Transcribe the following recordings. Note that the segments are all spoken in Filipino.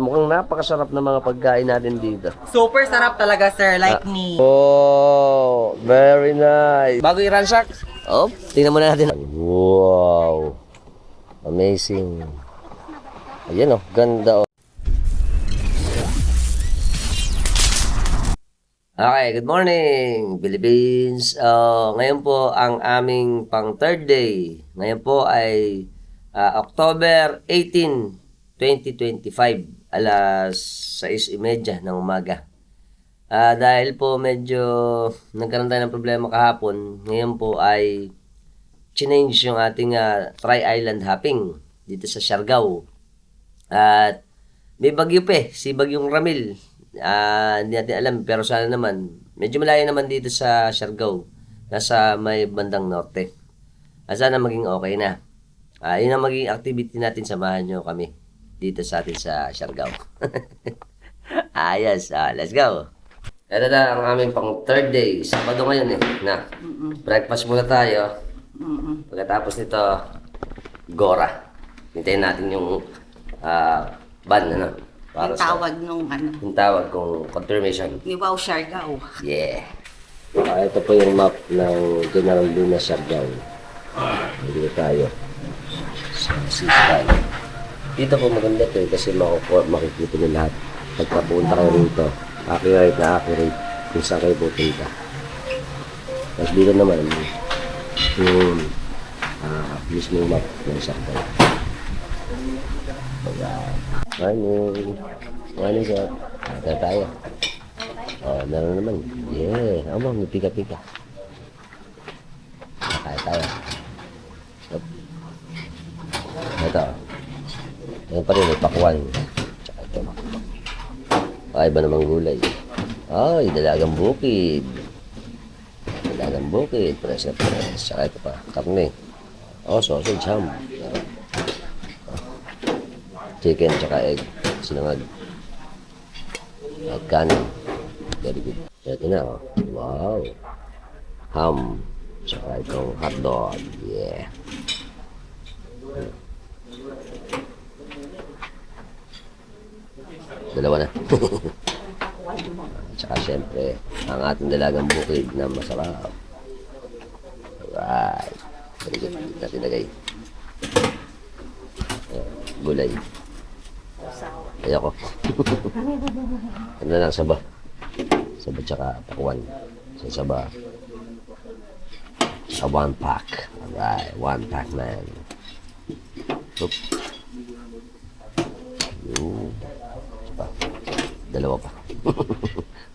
mukhang napakasarap na mga pagkain natin dito. Super sarap talaga, sir. Like me. Oh, very nice. Bago i-ransack, tingnan muna natin. Wow. Amazing. Ayan ganda Okay, good morning, Philippines. Ngayon po ang aming pang third day. Ngayon po ay October 18, 2025, alas 6:30 ng umaga. Dahil po medyo nagkaroon tayo ng problema kahapon, ngayon po ay change yung ating tri-island hopping dito sa Siargao. At may bagyo pa si Bagyong Ramil. Hindi natin alam, pero sana naman medyo malayo naman dito sa Siargao, nasa may bandang norte. Sana maging okay na. Yun ang maging activity natin, samahan nyo kami dito sa atin sa Siargao. Yes, let's go. Ito na ang aming pang third day, Sabado ngayon na breakfast muna tayo. Pagkatapos nito, Gora. Hintayin natin yung ban para yung tawag nung yung tawag kung confirmation. Iwaw Siargao. Yeah. Ito po yung map ng General Luna Siargao. Dito tayo sa Sisal. Dito po maganda ito kasi makikita nyo lahat. Pagkapunta kayo rito, accurate na accurate kung saan kayo pupunta. Tapos dito naman yung mismo map ng Siargao. Morning sir. Ito tayo. Meron naman. Yeah. May pika-pika. Kaya tayo. Ito. Ito pa rin, may pakwan. Tsaka ito. Iba namang gulay. Dalagang bukid. Dalagang bukid. Press na press. Tsaka ito pa. Karne. Sausage, ham. Chicken, tsaka egg. Sinangag. At kanin. Very good. Ito na, Wow. Ham. Tsaka itong hotdog. Yeah. Dalawa na. Tsaka syempre, ang ating dalagang bukid na masarap. Alright. Very good. Natin lagay. Gulay. Ayoko. Ano lang, saba. Saba tsaka pakwan. Saba. Sa one pack. Alright, one pack man. Oop. Saba. Dalawa pa.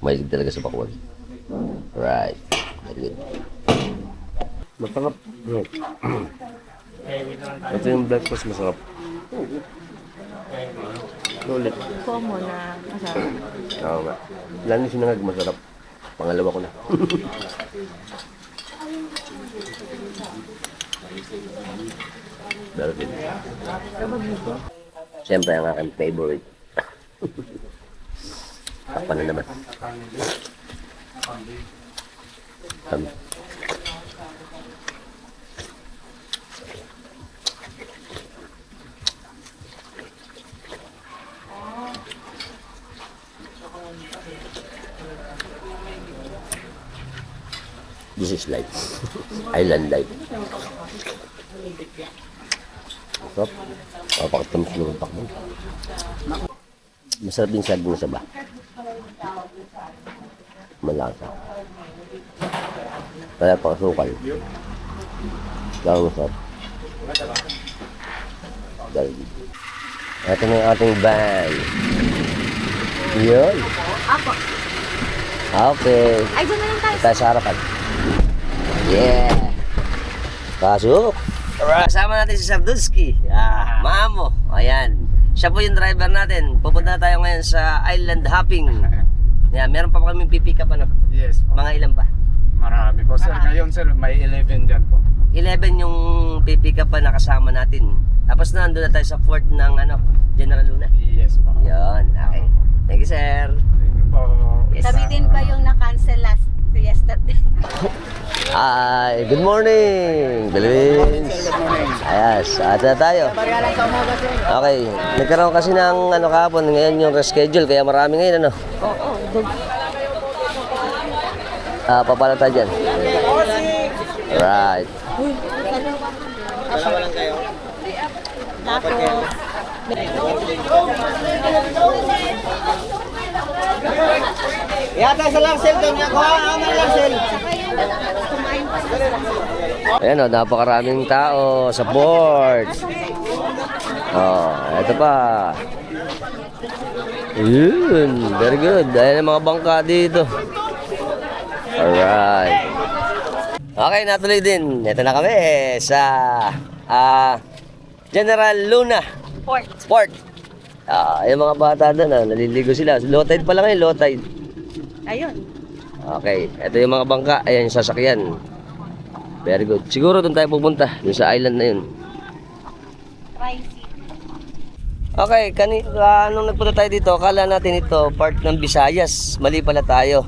Mahilig talaga sa pakwan. Alright. Very good. Masarap. Ito yung breakfast masarap. Ulit. Komo na masarap. Oo nga. Lalo yung sinangag masarap. Pangalawa ko na. Pero din. Siyempre ang aking favorite. Takpan na naman. This is life. Island life. Masarap. Pakatamis ng utak mo. Masarap din saging na saba. Malasa. Kaya pakasukal. Kaya masarap. Ito na yung ating van. Yun. Apo. Okay. Ay, doon na lang tayo. Tayo sa harapan. Yeah. Pasok. Kasama natin si Sardusky. Mamo. Ayan. Siya po yung driver natin. Pupunta na tayo ngayon sa island hopping. Yeah, meron pa kami pipick up Yes po. Mga ilan pa? Marami po sir. Ngayon sir, may 11 dyan po. 11 yung pipick up na kasama natin. Tapos na nandun na tayo sa fort ng General Luna. Yes po. Yun. Okay. Thank you, sir. Thank you po. Yes. Kami din ba yung na-cancel last Yesterday. Hi, good morning, Philippines. Ayos, ata tayo. Okay, nagkaroon kasi ng ano kahapon, ngayon yung reschedule, kaya marami ngayon ano. Oo. Papala tayo dyan. Right. Yata sa lang cell doon niya. Kuha naman lang cell. Ayan o, napakaraming tao sa port. Oh, eto pa. Yun, very good. Ayan ang mga bangka dito. Alright. Okay, natuloy din. Ito na kami sa General Luna Port. Yung mga bata doon, naliligo sila. Low tide pa lang low tide. Ayun. Okay, ito yung mga bangka. Ayan yung sasakyan. Very good. Siguro doon tayo pupunta, doon sa island na yun. Okay, nung nagpunta tayo dito, akala natin ito part ng Visayas. Mali pala tayo.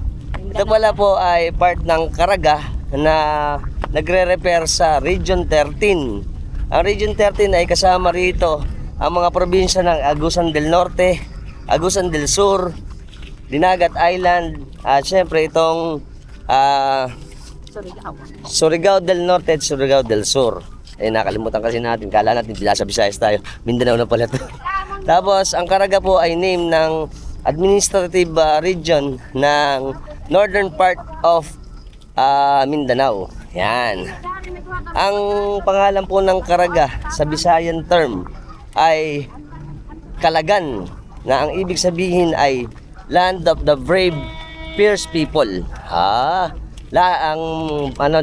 Ito pala po ay part ng Caraga na nagre-repair sa Region 13. Ang Region 13 ay kasama rito ang mga probinsya ng Agusan del Norte, Agusan del Sur, Dinagat Island, at syempre itong Surigao del Norte at Surigao del Sur. Nakalimutan kasi natin, kala natin sa Visayas tayo, Mindanao na pala ito. Tapos ang Caraga po ay name ng administrative region ng northern part of Mindanao. Yan. Ang pangalan po ng Caraga sa Visayan term ay Kalagan, na ang ibig sabihin ay land of the brave, fierce people. Ang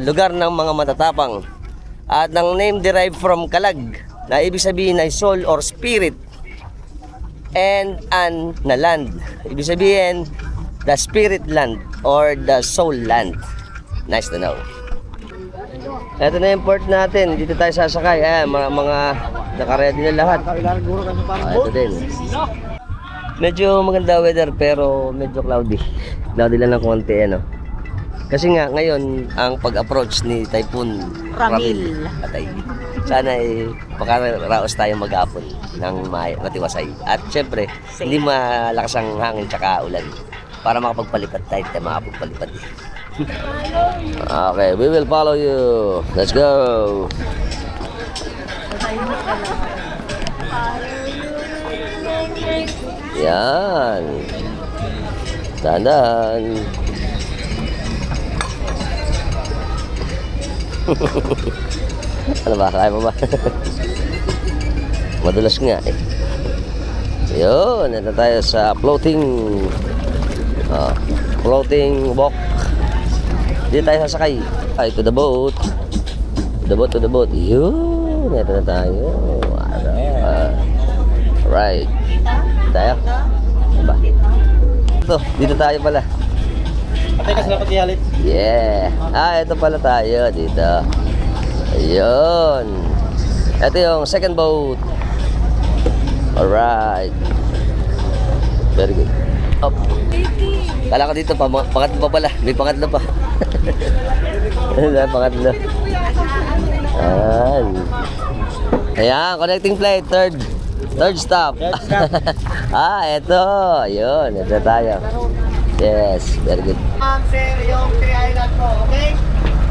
lugar ng mga matatapang. At ang name derived from Kalag, na ibig sabihin ay soul or spirit, and an na land. Ibig sabihin the spirit land or the soul land. Nice to know. Ito na yung port natin. Dito tayo sasakay. Ayan, mga nakaready na lahat. Ito din. Medyo maganda weather pero medyo cloudy. Cloudy lang ng konti, ano. Kasi nga ngayon ang pag-approach ni Typhoon Ramil Atay. Sana makaraos tayo mag-apon ng matiwasay. At syempre, hindi malakas ang hangin tsaka ulan para makapagpalipad tayo makapagpalipad. Okay, we will follow you. Let's go. Yan. Dahan-dahan. Ano ba? Kaya mo ba? Madulas nga eh. Yun, ito tayo sa floating walk. Dito tayo sasakay. To the boat. To the boat. Yun, ito na tayo. Right. Tayo. Ba? Ito, dito tayo pala. Patay ka sila pag-ihalit. Yeah. Ito pala tayo dito. Ayun. Ito yung second boat. Alright. Very good. Up. Kala ko dito pa, pangatlo pa pala. May pangatlo pa. Pangatlo. Ayan, connecting flight. Third stop. Ito. Ayun, ito tayo. Yes, very good. Sir, yung 3 island po, okay?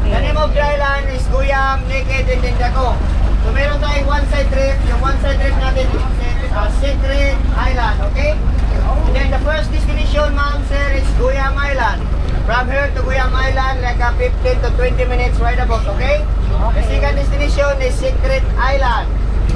The name of the island is Guyam, Naked, and Tindaco. So meron tayong one side trip. Yung one side trip natin is Secret Island, okay? And then the first destination, ma'am, sir, is Guyam Island. From here to Guyam Island, like a 15 to 20 minutes ride about, okay? The second destination is Secret Island.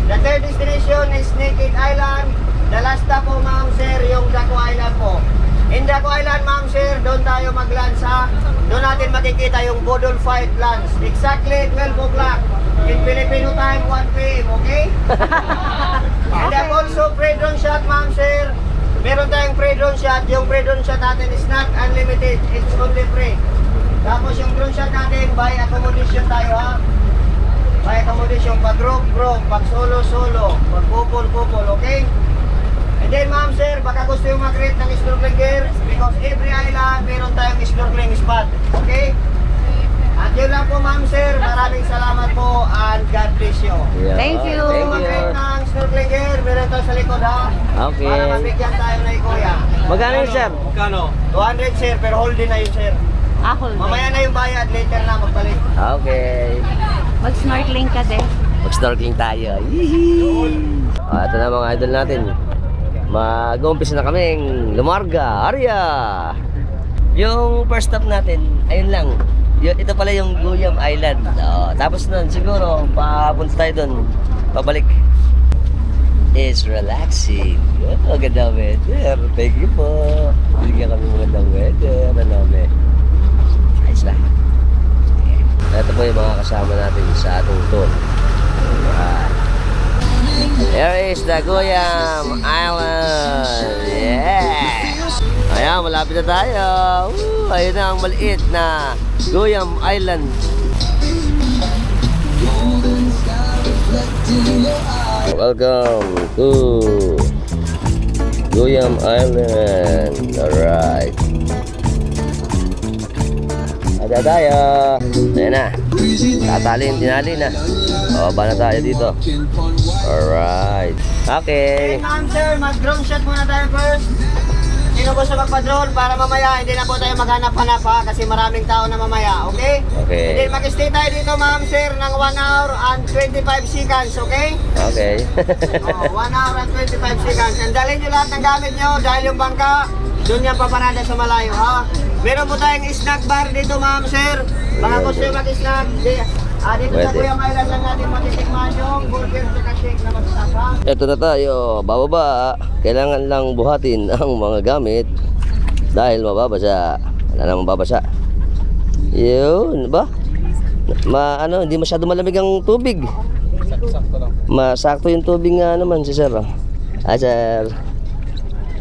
The third destination is Naked Island. The last stop po, ma'am, sir, yung Daco Island po. In Daco Island, ma'am, sir, doon tayo mag-lunch ha. Doon natin makikita yung Bodol Fight lunch. Exactly 12 o'clock. In Filipino time, 1 p.m., okay? And then also, pre-drone shot, ma'am, sir. Meron tayong pre-drone shot. Yung pre-drone shot natin is not unlimited. It's only free. Tapos yung drone shot natin, by accommodation tayo ha. By accommodation, pag group, pag solo, pag couple, okay? And then ma'am sir, baka gusto yung mag-rent ng snorkeling gear because every island meron tayong snorkeling spot. Okay? At yun lang po ma'am sir, maraming salamat po and God bless you. Yeah. Thank you. Thank Kung mag-rent you. ng snorkeling gear, meron tayo sa likod ha. Okay. Para mabigyan tayo na kuya. Magkano yun, sir? Magkano? 200 sir, pero hold din na yun sir. Ako. Mamaya na yung bayad, later na magbalik. Okay. Mag-snorkeling ka din. Mag-snorkeling tayo. Yee! Ito na mga idol natin. Mag-umpisa na kaming lumarga. Arya! Yung first stop natin, ayun lang. Ito pala yung Guyam Island. Tapos nun, siguro, papunta tayo dun. Pabalik. Is relaxing. Magandang weather. Thank you po. Bigyan kami magandang weather. Ayos lang. Ito po yung mga kasama natin sa atong tour. Alright. There is the Guyam Island. Yeah! Ayan, malapit na tayo. Ayun na ang maliit na Guyam Island. Welcome to Guyam Island. Alright. Ada tayo. Ayan na. Tatalin, tinali na. Baba na tayo dito. Alright. Okay. Okay, ma'am sir, mag-drone shot muna tayo first. Sino gusto magpa-drone para mamaya hindi na po tayo maghanap-hanap ha kasi maraming tao na mamaya, okay? Okay. And then mag-stay tayo dito ma'am sir ng 1 hour and 25 seconds, okay? Okay. 1 hour and 25 seconds. And dalhin nyo lahat ng gamit nyo dahil yung bangka, doon yan paparada sa malayo ha. Meron po tayong snack bar dito ma'am sir. Baka gusto nyo mag-snack. Dito sa Pwede. Guyam Island lang natin matitikman yung burger at shake na mag-stop ha. Ito na tayo, bababa. Kailangan lang buhatin ang mga gamit dahil mababasa. Wala namang babasa. Yun, ba? Hindi masyado malamig ang tubig. Sakto lang. Masakto yung tubig nga naman si sir. Sir.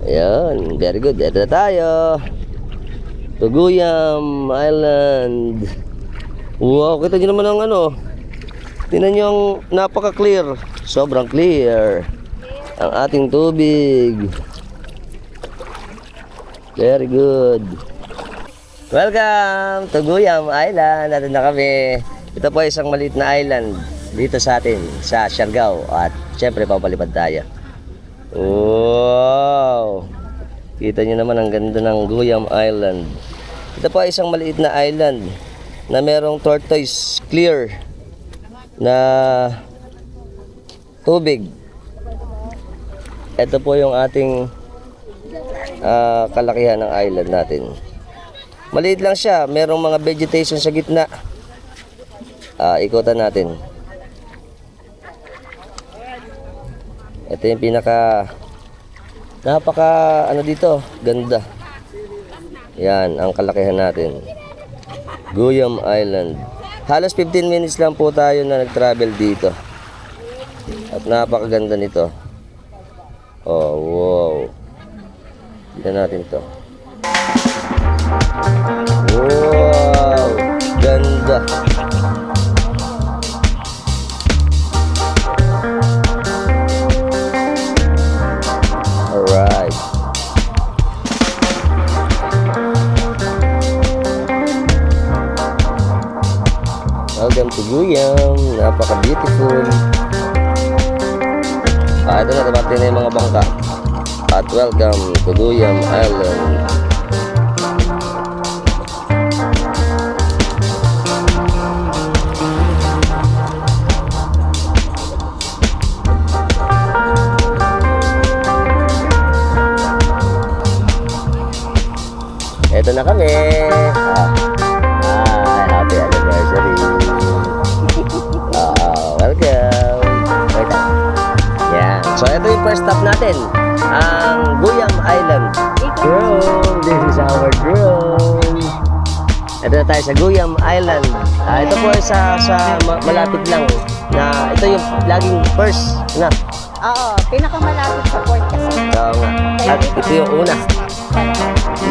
Yun, very good. Ito na tayo. Guyam Island. Wow, kita nyo naman ang tingnan nyo ang napaka-clear. Sobrang clear ang ating tubig. Very good. Welcome to Guyam Island. Natin na kami. Ito po ay isang maliit na island dito sa atin, sa Siargao. At syempre, papalipad tayo. Wow! Kita nyo naman ang ganda ng Guyam Island. Ito po ay isang maliit na island na merong tortoise clear na tubig. Ito po yung ating kalakihan ng island natin. Maliit lang siya, merong mga vegetation sa gitna. Ikutan natin. Ito yung napaka dito, ganda. Yan ang kalakihan natin. Guyam Island. Halos 15 minutes lang po tayo na nag-travel dito. At napakaganda nito. Oh, wow. Tignan natin to. Wow! Ganda. Alright. Welcome to Guyam. Napaka-beautiful. Ito na, tabati na yung mga bangka. At welcome to Guyam Island. Ito na kami. Happy anniversary. Welcome. Yan. So, ito yung first stop natin. Ang Guyam Island. Drone. This is our drone. Ito na tayo sa Guyam Island. Ito po ay sa malapit lang. Na ito yung laging first na. Oo, pinakamalapit sa port kasi. Oo nga. At ito yung una.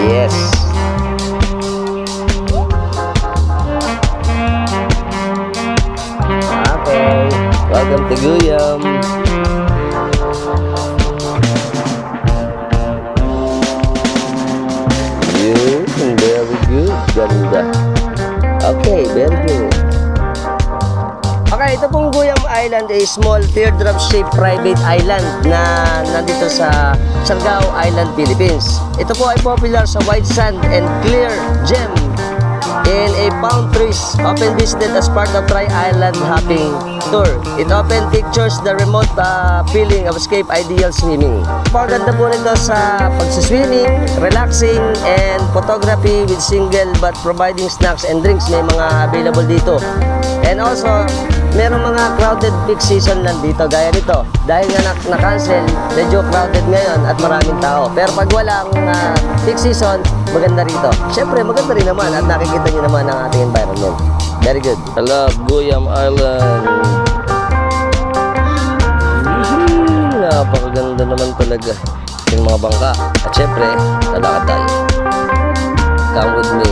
Yes. Okay. Welcome to Guyam. Ganda. Okay, very good. Okay, ito pong Guyam Island ay small teardrop-shaped private island na nandito sa Siargao Island, Philippines. Ito po ay popular sa white sand and clear gem in a palm trees, often visited as part of Tri-Island hopping tour. It often pictures the remote feeling of escape ideal swimming. Paganda po nito sa pagsiswimming, relaxing, and photography with single but providing snacks and drinks. May mga available dito. And also, merong mga crowded peak season lang dito, gaya nito. Dahil nga na-cancel, medyo crowded ngayon at maraming tao. Pero pag walang peak season, maganda rito. Siyempre, maganda rin naman at nakikita nyo naman ang ating environment. Very good. I love Guyam Island. Napakaganda naman talaga yung mga bangka. At siyempre, lalakad tayo. Come with me.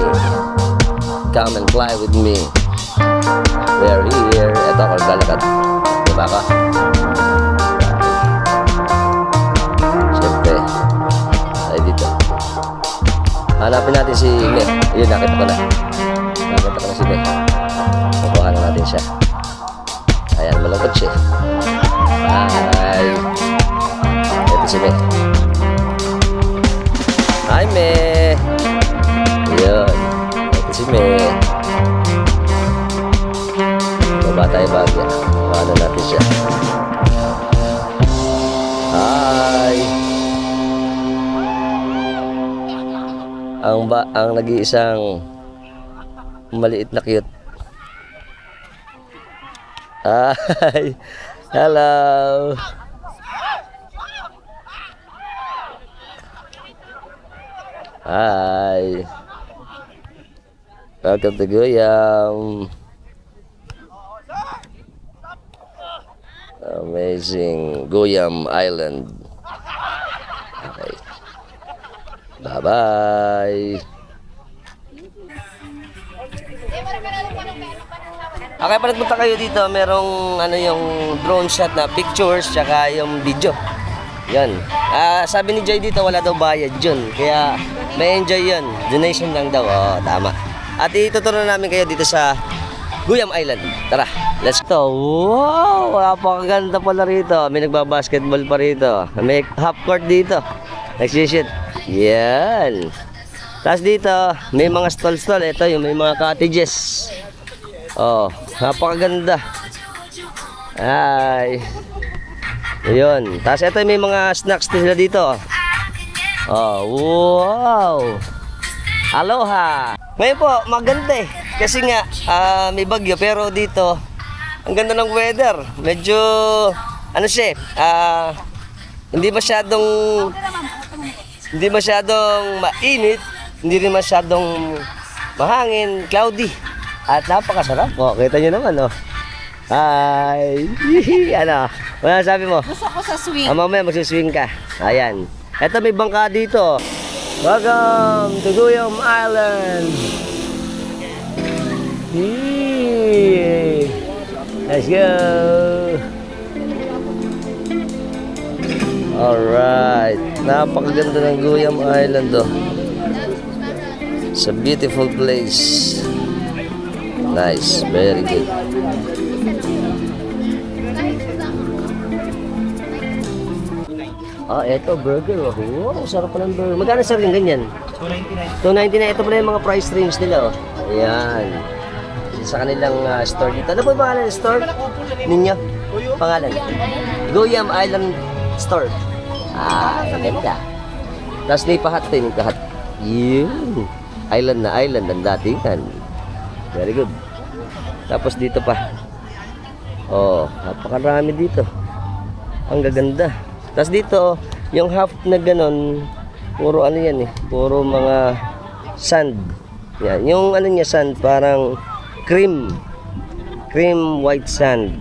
Come and fly with me. We're here. Ito ako naglalakad. Diba ka? Siyempre, tayo dito. Hanapin natin si Meg. Ayun, nakita ko na. Nakita ko na si Meg. Kukuha na natin siya. Ayan, malungkot siya. Hi. Ito si Meg. Hi, Meg. Ayun. Ito si Meg. Baba tayo bagya. Paano natin siya? Hi. Ang nag-iisang maliit na cute. Hi. Hello. Hi. Welcome to Guyam. Amazing Guyam Island. Okay. Bye-bye. Okay, pag nagpunta kayo dito, merong yung drone shot na pictures tsaka yung video. Yan. Sabi ni Joy dito, wala daw bayad yun. Kaya may enjoy yun. Donation lang daw. Oo, tama. At ituturo namin kayo dito sa Guyam Island. Tara, let's go. Wow, napakaganda pala rito. May nagbabasketball pa rito. May half court dito. Nagsishoot. Yan. Tapos dito, may mga stall-stall. Ito yung may mga cottages. Oh, napakaganda. Ay. Ayun. Tapos ito may mga snacks sila dito. Oh, wow. Aloha. Ngayon po, maganda eh. Kasi nga, may bagyo. Pero dito, ang ganda ng weather. Medyo, hindi masyadong mainit. Hindi rin masyadong mahangin, cloudy. At napakasarap. Oh, kita nyo naman, oh. Hi. Ano? Wala sabi mo? Gusto ko sa swing. Mamaya magsiswing ka. Ayan. Ito may bangka dito. Welcome to Guyam Island. Yee. Let's go. Alright. Napakaganda ng Guyam Island, oh. It's a beautiful place. Nice. Very good. Eto, burger. Wow, sarap pa ng burger. Magkano sir yung ganyan? $2.99. Ito pala yung mga price range nila, oh. Ayan. Sa kanilang store dito. Ano po yung pangalan ng store ninyo? Pangalan? Guyam Island Store. Maganda. Tapos may pahat tayo, may pahat. Yun. Island na island ang datingan. Very good. Tapos dito pa. Oh, napakarami dito. Ang gaganda. Tapos dito, yung half na ganon, puro ano yan eh, puro mga sand. Yan, yung ano niya sand, parang cream white sand.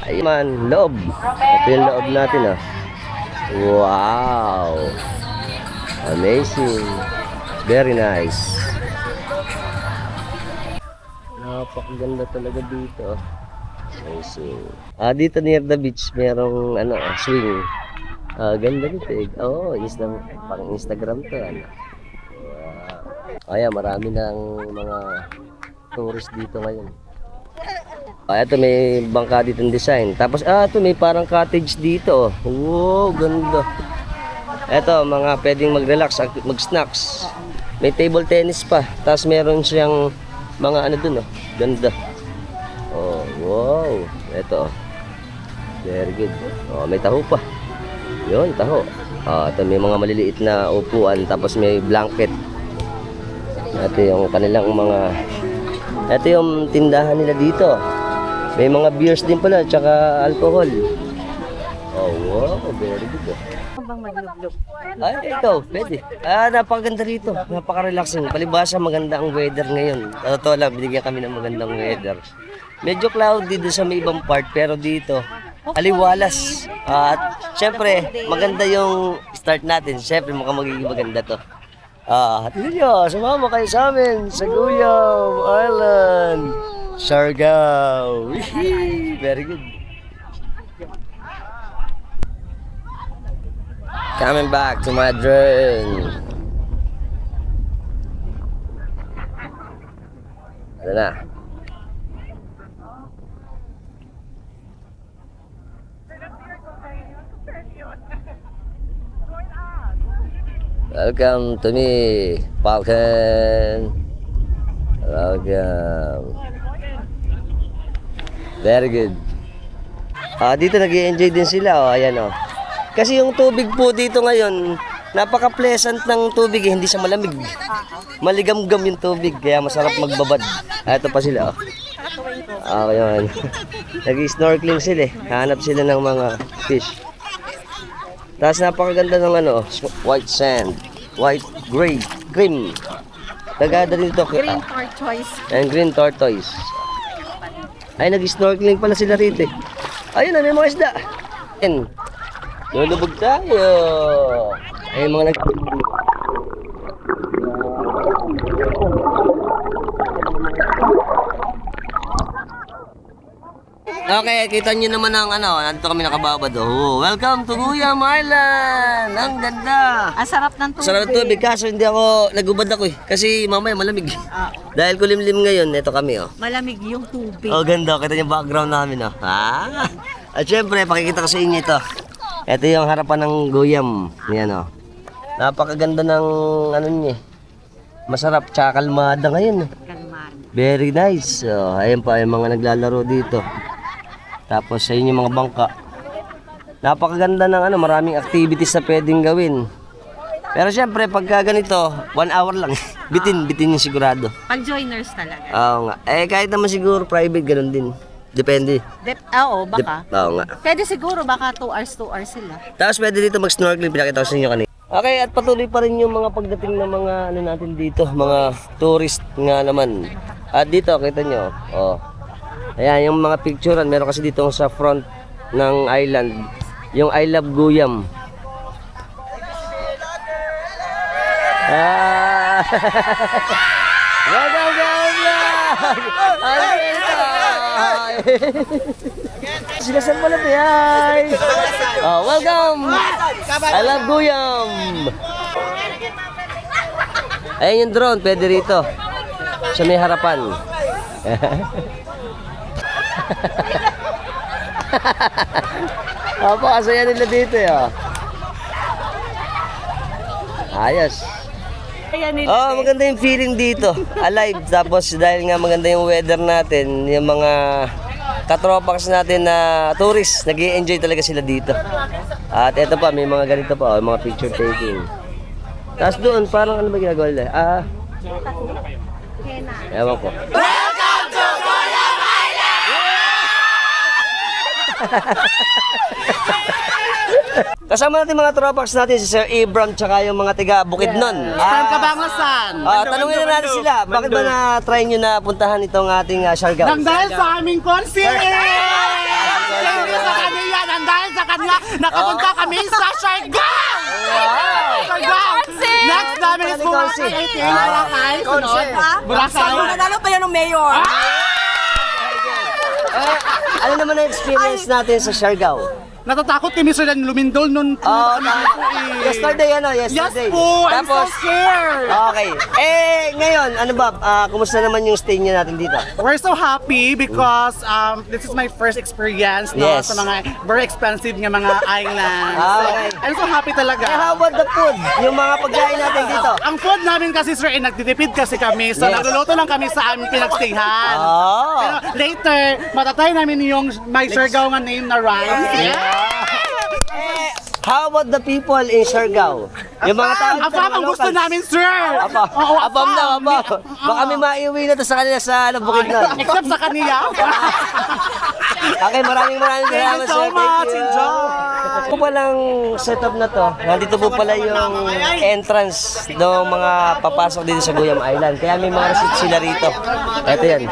Ayun, loob. Ito yung loob natin, oh. Wow. Amazing. Very nice. Napakaganda talaga dito. Amazing. Dito near the beach, merong swing. Ganda dito eh. Oh, pang Instagram to. Wow. Ayan, marami ng mga tourist dito ngayon. Ito may bangka dito ng design. Tapos ito may parang cottage dito. Wow, ganda. Ito, mga pwedeng mag-relax, mag-snacks. May table tennis pa. Tapos meron siyang mga ano dun, oh. Ganda. Oh, wow. Ito. Very good. Oh, may taho pa. Yun, taho. Ito may mga maliliit na upuan. Tapos may blanket. Ito yung kanilang mga... Ito yung tindahan nila dito. May mga beers din pala, tsaka alcohol. Oh, wow. Very good. Bang maglublog? Ay, ikaw, pwede. Napakaganda rito. Napaka-relaxing. Palibasa, maganda ang weather ngayon. Totoo lang, binigyan kami ng magandang weather. Medyo cloudy doon sa may ibang part, pero dito, aliwalas. At syempre, maganda yung start natin. Syempre, mukhang magiging maganda to. Tignan nyo, sumama kayo sa amin sa Guyam Island, Siargao. Very good. Coming back to my drone. Ano na? Welcome to me, Falcon. Welcome. Very good. Dito nag-i-enjoy din sila. Ayan o. Kasi yung tubig po dito ngayon, napaka-pleasant ng tubig eh. Hindi siya malamig. Maligam-gam yung tubig, kaya masarap magbabad. Ito pa sila. Ayan. Nag-snorkeling sila eh. Hanap sila ng mga fish. Tapos napakaganda ng white sand, white gray, cream. Tagada rin ito. Green tortoise. And green tortoise. Ay, nag-snorkeling pala sila rito eh. Ayun, ano yung mga isda? Ayun. Lulubog tayo. Ayun, mga Okay, kita nyo naman ang nandito kami nakababad. Oh, welcome to Guyam Island! Ang ganda! Ang sarap ng tubig. Sarap ng tubig, kaso hindi ako, nagubad ako eh. Kasi mamaya malamig. Dahil kulimlim ngayon, ito kami oh. Malamig yung tubig. Oh, ganda. Kita yung background namin oh. At syempre, pakikita ko sa inyo ito. Ito yung harapan ng Guyam. Yan oh. Napakaganda ng niya. Masarap, tsaka kalmada ngayon. Kalmado. Very nice. So, ayun pa yung mga naglalaro dito. Tapos sa inyo mga bangka. Napakaganda ng maraming activities na pwedeng gawin. Pero syempre pagka ganito, 1 hour lang. bitin yung sigurado. Pag joiners talaga. Oo nga. Kahit naman siguro private ganun din. Depende. Oo, baka. Oo nga. Pwede siguro baka 2 hours sila. Tapos pwede dito mag-snorkeling, pinakita ko sa inyo kanina. Okay, at patuloy pa rin yung mga pagdating ng mga natin dito, mga tourist nga naman. At dito, kita nyo, oh. Ayan, yung mga picturean, meron kasi dito sa front ng island, yung I Love Guyam. Sila pala biyay. Welcome. I Love Guyam. Ayan yung drone, pwede rito. Sa may harapan. Napakasaya nila dito eh. Ayos. Maganda yung feeling dito. Alive. Tapos dahil nga maganda yung weather natin, yung mga katropax natin na tourist, nag-i-enjoy talaga sila dito. At eto pa, may mga ganito pa, mga picture taking. Tapos doon, parang ano ba ginagawa nila? Ewan ko. Welcome to Guyam Island! Kasama natin mga tropax natin, si Sir Abram tsaka yung mga tiga Bukidnon. Saan Kabangasan? Tanungin na natin sila, bakit ba na-try nyo na puntahan itong ating Siargao? Nang dahil sa aming concert! Siyempre sa kanila, nang dahil sa kanila, nakapunta kami sa Siargao! Siargao! Next namin is Boracay 18, Boracay, sunod. Boracay. Nanalo pa yan ng mayor. Ano naman ang experience natin sa Siargao? natatakot kami sir na lumindol nun. Yesterday, Yes yesterday. po, I'm so Tapos, scared. okay. Ngayon, ano ba, kumusta naman yung stay niya natin dito? We're so happy because this is my first experience no, Yes. sa mga very expensive nga mga islands. Okay. So, I'm so happy talaga. How about the food? Yung mga pagkain natin dito? Ang food namin kasi sir, nagtitipid kasi kami. So Yes. nagluluto lang kami sa aming pinagstayhan. Oh. Pero later, matatay namin yung may Siargao nga name na rice. How about the people in Siargao? Yung mga tao Afam ang gusto namin sir. Oo, Abam na, abam. Baka may maiuwi na to sa kanila sa bukid na. Except sa kanila. Okay, maraming Thank salamat you so sir. much. Thank you. Enjoy. Ito palang setup na to. Nandito po pala yung entrance ng mga papasok dito sa Guyam Island. Kaya may mga receipt sila rito. Ito yan.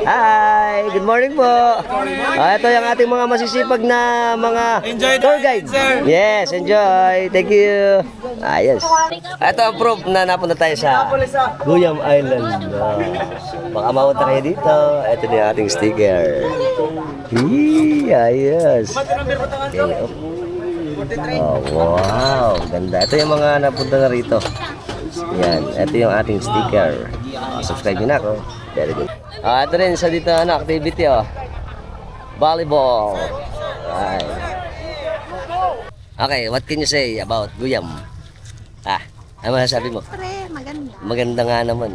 Hi! Good morning po! Ito yung ating mga masisipag na mga tour guide. Yes, enjoy! Thank you! Yes. Ito ang proof na napunta tayo sa Guyam Island. Baka mawat na kayo dito. Ito na yung ating sticker. Ayos! Okay, oh, wow! Ganda. Ito yung mga napunta na rito. Yan. Ito yung ating sticker. Subscribe nyo na ako. Very good. Ito rin sa dito activity volleyball. Right. Okay, what can you say about Guyam? Ano masasabi mo? Pre, maganda. Maganda nga naman,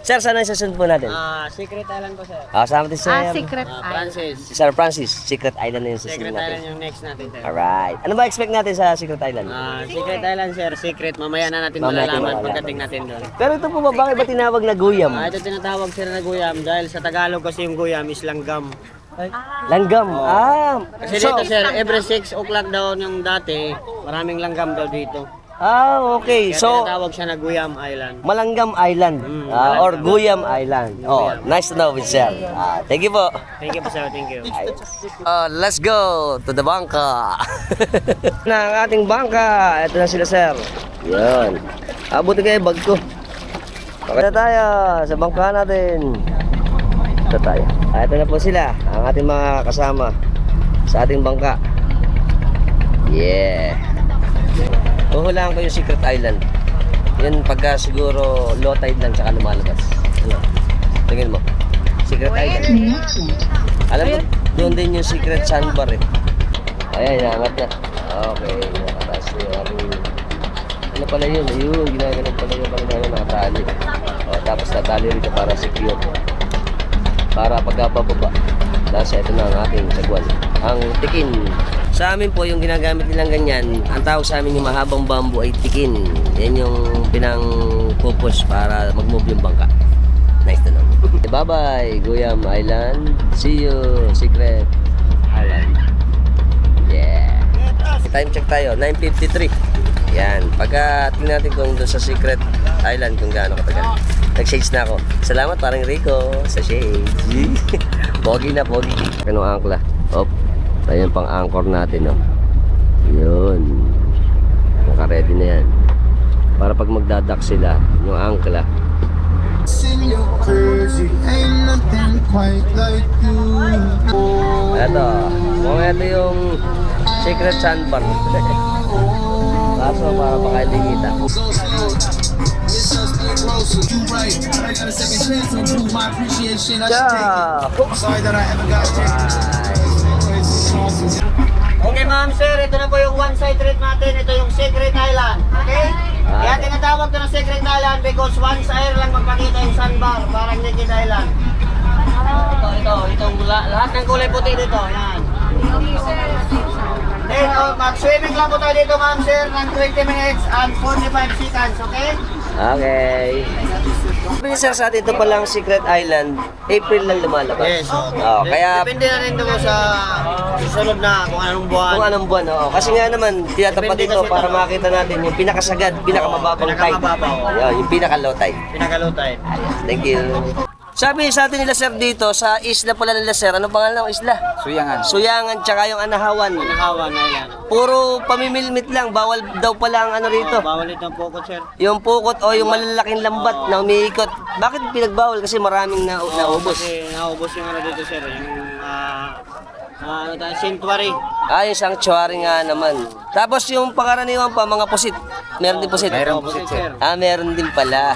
Sir, saan ang susunod po natin? Secret Island po, sir. Sama din Sir. Secret Island. Francis. Sir Francis, Secret Island na yung susunod Secret natin. Island yung next natin, sir. Alright. Ano ba expect natin sa Secret Island? Secret Island, sir. Secret. Mamaya na natin Mamaya natin malalaman malalaman. pagdating natin doon. Pero ito po ba, bakit ba tinawag na Guyam? Ito tinatawag sir na guyam dahil sa Tagalog kasi yung guyam is langgam. Langgam. Kasi dito sir, every 6 o'clock daw yung dati, maraming langgam daw dito. Okay. Kaya So, tinatawag siya na Guyam Island. Malanggam Island or Guyam Island. Nice to know with sir. Thank you po. Thank you po sir, thank you. Let's go to the bangka. Na ang ating bangka. Ito na sila sir. Yan. Abutin kayo bag ko. Okay na tayo sa bangka natin. Ito tayo. Ito na po sila. Ang ating mga kasama sa ating bangka. Yeah. Huhulaan ko yung Secret Island. Yan pagka siguro low tide lang tsaka lumalabas. Ano? Tingin mo. Secret Island. Alam mo, doon din yung Secret Sandbar eh. Ayan, inaangat na. Okay, nakataas yung ano pala yun? Ayun, ginaganon pala yung pala nakatali. Tapos natali rito para secure. Para pagkabababa. Tapos ito na ang ating sagwan. Ang tikin. Sa amin po, yung ginagamit nilang ganyan, ang tawag sa amin yung mahabang bamboo ay tikin. Yan yung pinang-purpose para mag-move yung bangka. Nice to know. Bye-bye, Guyam Island. See you, Secret Island. Yeah. Time check tayo, 9:53. Yan. Pagka tingnan natin kung doon sa Secret Island kung gaano katagal. Nag-shades na ako. Salamat parang Rico sa shades. Pogi na, pogi. Ano ang angkla? Ayun pang anchor natin, Yun. Naka-ready na yan. Para pag magdadak sila, yung angkla. Eto. Kung ito yung Secret Sandbar. Kaso para baka hindi kita. Okay ma'am sir, ito na po yung one side trip natin. Ito yung Secret Island. Okay? Kaya tinatawag ito ng Secret Island because one side lang magpakita yung sandbar. Parang Naked Island. Itong lahat ng kulay puti dito. Yan. Then, mag-swimming lang po tayo dito ma'am sir ng 20 minutes and 45 seconds. Okay? Okay. Sabi sir sa atin, ito palang Secret Island, April lang lumalabas. Yes. Kaya Depende na rin ito sa susunod na kung anong buwan. kung anong buwan, kasi nga naman, tinatapat Depende ito kasi para ito. makita natin yung pinakamababang pinakamababang tide. pinakamababaw. Yan, yung pinaka-low tide. Pinakalutay. Thank you. Sabi sa atin nila sir dito, sa isla pala nila sir, ano pangalan ng isla? Suyangan. Suyangan, tsaka yung Anahawan. Hawa na yan. Puro pamimilmit lang, bawal daw pala ang ano rito. Bawal ito ang pokot sir. Yung pukot o yung malalaking lambat na umiikot. Bakit pinagbawal? Kasi maraming naubos. Kasi naubos yung ano dito sir. Yung ano tayo, sanctuary. Yung sanctuary nga naman. Tapos yung pangkaraniwan pa, mga pusit. Meron din pusit. Mayroon pusit, sir. Meron din pala.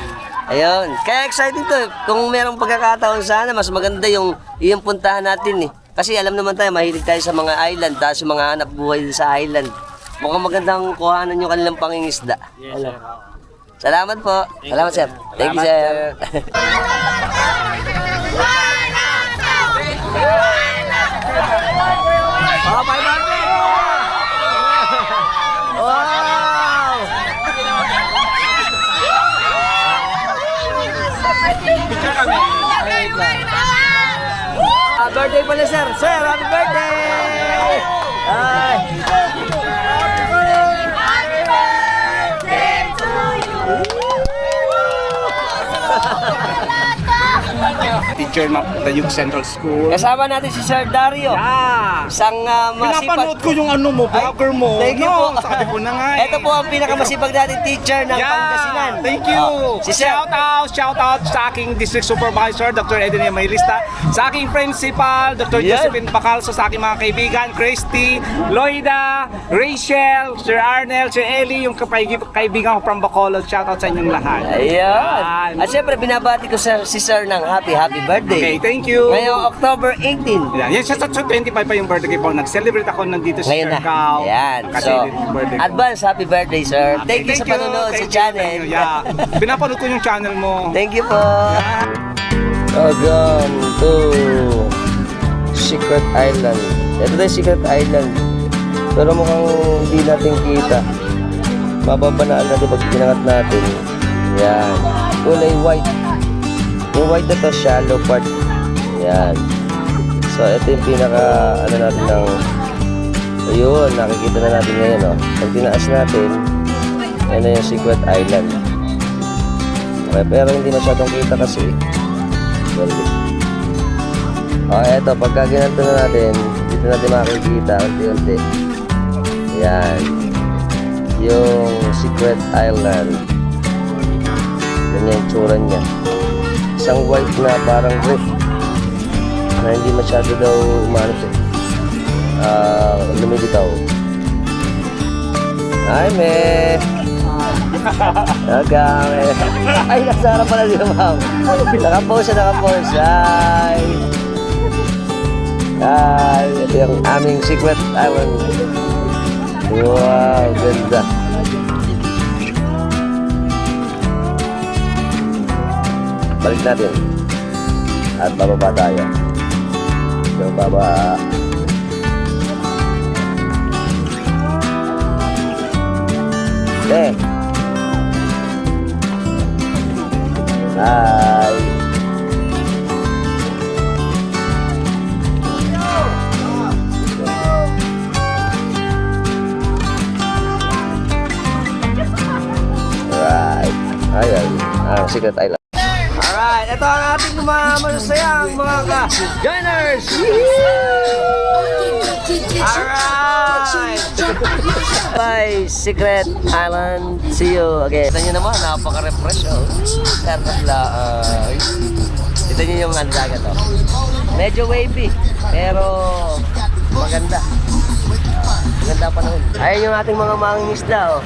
Ayun. Kaya excited to. Kung merong pagkakataon sana, mas maganda yung puntahan natin eh. Kasi alam naman tayo, mahilig tayo sa mga island, tapos yung mga hanap buhay din sa island. Mukhang magandang kuhanan yung kanilang pangingisda. Yes, sir. Salamat po. Salamat, sir. Thank you, sir. Oh, 500! Wow! Birthday pala, sir. Sir, happy birthday! Ay! Teacher ng Tayug Central School. Kasama natin si Sir Dario. Isang masipag. Pinapanood ko yung ano mo, vlogger mo. Thank you po. Sabi ko na nga eh. Ito po ang pinakamasipag nating teacher ng Pangasinan. Thank you. Si Sir. Shout out sa aking district supervisor, Dr. Edenia Maylista, sa aking principal, Dr. Yan. Josephine Bacalso, sa aking mga kaibigan, Christy, Loida, Rachel, Sir Arnel, Sir Ellie, yung kaibigan ko from Bacolod. Shout out sa inyong lahat. Ayan. At syempre, binabati ko si Sir ng happy birthday. Okay, thank you. Ngayong October 18. Yan siya sa 25 pa yung birthday ko. Nag-celebrate ako nandito sa Ngayon na. Siargao. Ayan. So, birthday ko. advance happy birthday, sir. Thank you sa panonood sa channel. Yeah. Pinapanood ko yung channel mo. Thank you po. Welcome to Secret Island. Ito na yung Secret Island. Pero mukhang hindi natin kita. Mababanaan natin pag pinangat natin. Yan. Kulay white. Yung white na to, shallow part. Yan. So, ito yung pinaka, natin ng, ayun, nakikita na natin ngayon, oh. Pag tinaas natin, yan na yung Secret Island. Okay, pero hindi masyadong kita kasi. Okay, eto, pagka ginanto na natin, dito natin makikita, unti-unti. Yan. Yung Secret Island. Ganyan yung tsura niya. Isang white na parang roof na hindi masyado daw lumilitaw. Hi, me! Nagame! Ay, nasa harap pala siya, ma'am. Nakapose. Hi! Hi! Ito yung aming Secret Island. Wow, ganda. Balik natin. At bababa tayo. So, baba. Okay. Hi. Right. Ayan. Secret Island. Alright, ito ang ating mga masasayang mga ka-joiners! Alright! Bye, Secret Island. See you again. Ito nyo naman, napaka-refresh. Sarap lang. Ito nyo yung dagat. Medyo wavy, pero maganda. Maganda pa noon. Ayan yung ating mga mangingisda.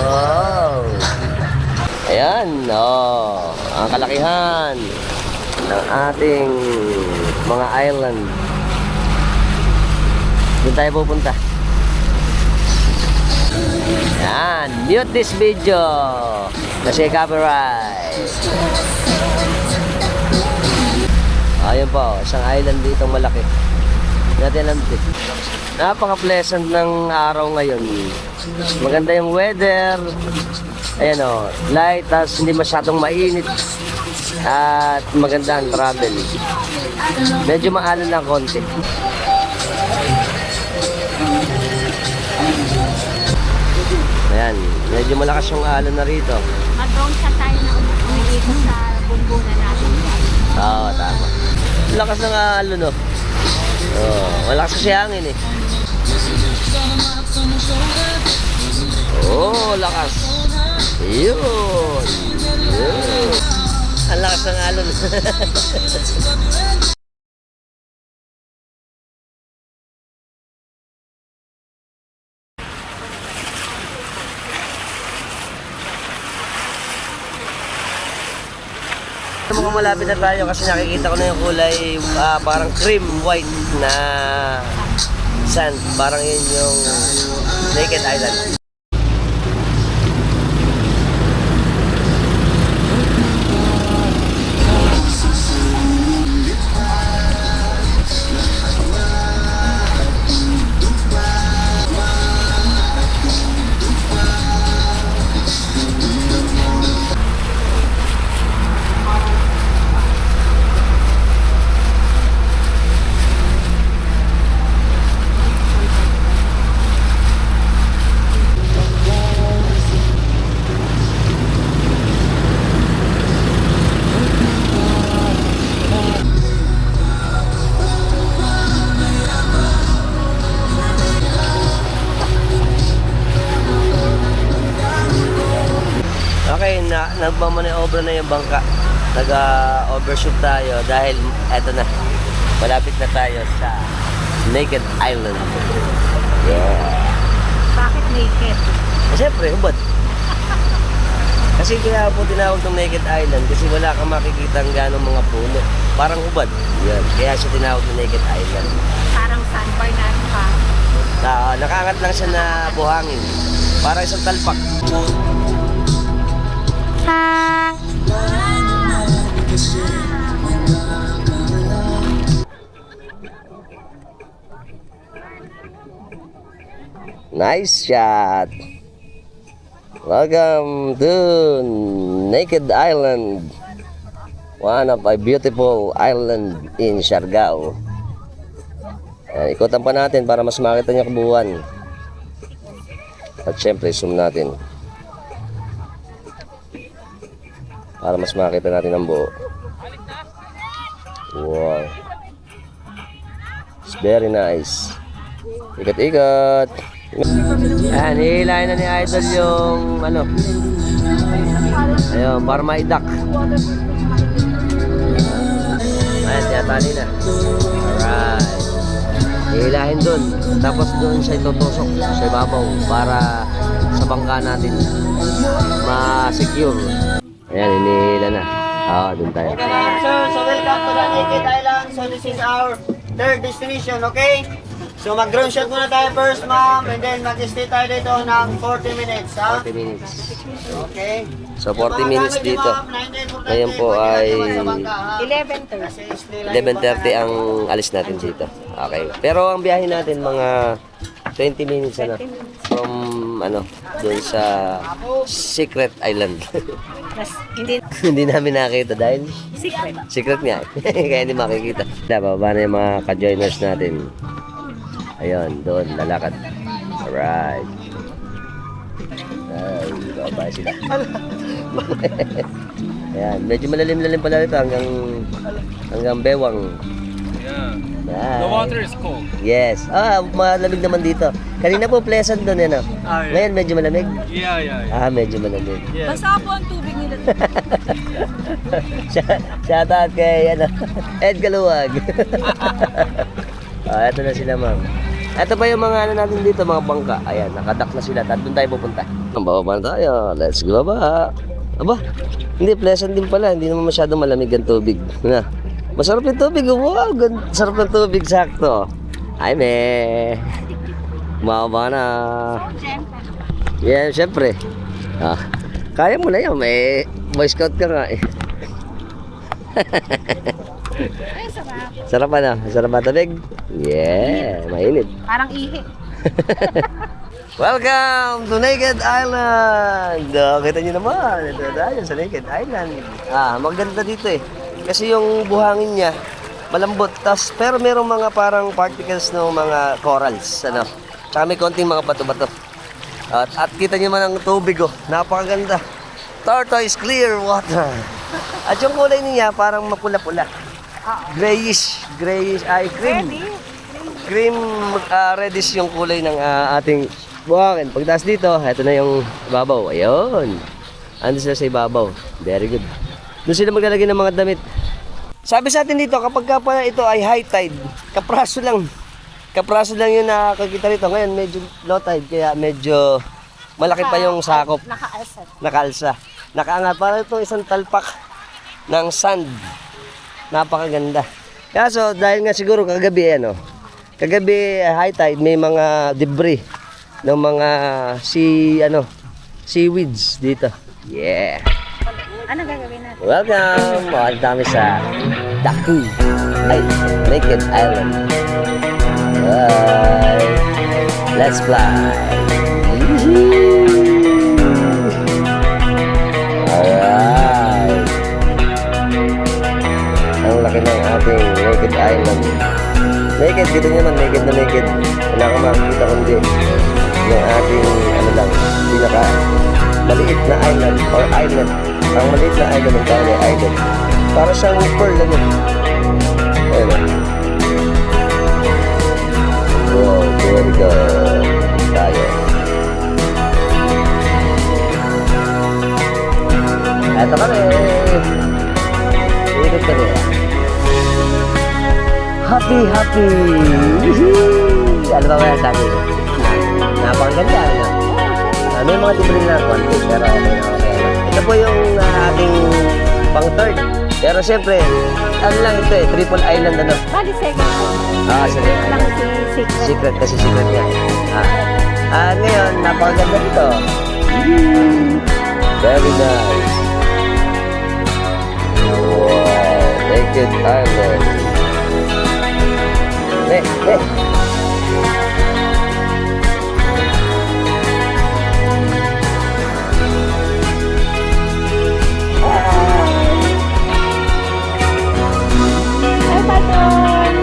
Oh. Ayan, ang kalakihan ng ating mga island. Doon tayo pupunta. Ayan, mute this video kasi copyright. Ayun po, isang island dito malaki. Natin alam din. Napaka-pleasant ng araw ngayon. Maganda yung weather. Ayan o, light, tapos hindi masyadong mainit. At maganda ang travel. Medyo maalon lang konti. Ayan, medyo malakas yung alon na rito. Mag-drone shot tayo na umiikot sa bumbunan natin. Oo, tama. Lakas ng alon, no? Malakas kasi hangin eh. Lakas. Yun. Ang lakas ng alon. Mukhang malapit na tayo kasi nakikita ko na yung kulay parang cream white na sand. Parang yun yung Naked Island. Okay, nagmamaniobra na yung bangka. Nag-overshoot tayo dahil eto na. Malapit na tayo sa Naked Island. Yeah. Bakit naked? Siyempre, hubad. Kasi kaya po tinawag ng Naked Island kasi wala kang makikita ang ganong mga puno. Parang hubad. Yan. Kaya siya tinawag ng Naked Island. Parang sandbar na ano pa. Nakaangat lang siya na buhangin. Parang isang talpak. Nice shot. Welcome to Naked Island. One of a beautiful island in Siargao. Ikutan pa natin para mas makita niyo kabuuan. At syempre zoom natin. Para mas makita natin ang buo. Wow. It's very nice. Ikat-ikat. Ayan, hihilahin na ni Idol yung ano. Ayun, para maidak. Ayan, tiyatali na. Alright. Hihilahin dun. Tapos dun siya itutusok sa ibabaw para sa bangka natin ma-secure. Ayan, hinihila na. Dun tayo. Okay ma'am, sir. So welcome to the Naked Island. So this is our third destination, okay? So mag-drone shot muna tayo first, ma'am. And then mag-stay tayo dito ng 40 minutes, ha? 40 minutes. Okay. So 40 minutes dito. Ngayon po ay 11:30. 11:30 ang alis natin dito. Okay. Pero ang biyahe natin mga 20 minutes ano from ano doon sa Secret Island. Hindi Hindi namin nakita dahil secret. secret nga. Kaya hindi makikita. Bababa na yung mga ka-joiners natin. Ayun, doon lalakad. Alright. Ay, bababa sila. Ayan, medyo malalim-lalim pala ito hanggang bewang. The water is cold. Yes. Malamig naman dito. Kanina po pleasant doon yan. Ah, yeah. Ngayon medyo malamig. Yeah. Medyo malamig. Yeah. Basta po ang tubig nila. Shout out kay Ed Galuwag. Ito na sila, ma'am. Ito pa yung mga ano natin dito, mga bangka. Ayan, nakadak na sila. Doon tayo pupunta. Bababa na tayo. Let's go ba? Aba, hindi, pleasant din pala. Hindi naman masyadong malamig ang tubig. Na. Masarap yung tubig. Wow, sarap ng tubig. Sakto. Ay, me. Mababa na. Yeah, syempre. Kaya mo na yan. May Boy Scout ka nga eh. Ay, sarap. Sarap ano? Sarap matabig? Yeah, mainit. Parang ihi. Welcome to Naked Island! Kita nyo naman, ito tayo sa Naked Island. Maganda dito eh. Kasi yung buhangin niya, malambot. Pero merong mga parang particles ng mga corals. Ano? Tsaka may konting mga bato-bato. At kita nyo man ang tubig oh. Napakaganda. Tortoise clear water. At yung kulay niya parang mapula-pula. Grayish, ay cream. Cream, reddish yung kulay ng ating buhangin. Pagtaas dito, ito na yung ibabaw. Ayun. Ando sila sa ibabaw. Very good. Doon sila maglalagay ng mga damit. Sabi sa atin dito, kapag ka pala ito ay high tide, kapraso lang. Kapraso lang yung nakakita rito. Ngayon medyo low tide, kaya medyo malaki pa yung sakop. Nakaalsat. Nakaalsa. Nakaangat. Parang itong isang talpak. ng sand. Napakaganda. Kaya so, dahil nga siguro kagabi, kagabi high tide, may mga debris ng mga seaweeds dito. Yeah. Ano gagawin natin? Welcome! Ang dami sa Daku. Ay, Naked Island. Bye! Let's fly! Alright! Ang laki ng ating Naked Island. Naked, dito naman, naked na naked. Wala kang makikita kundi yung ating, pinaka maliit na island or island. Ang maliit na island ang tawag ay island. Para siyang pearl, Ayun. Wow, very good. Tayo. Eto kami. Ikot kami. Happy, happy. Ano ba kaya sabi? Napakaganda, may mga debris na konti, pero okay. Ito po yung ating pang third. Pero siyempre, triple island Bali second po. Second Lang island. si Secret. Secret kasi secret nga. Ngayon, napakaganda ito. Very nice. Wow, Naked Island. Hi, Patron!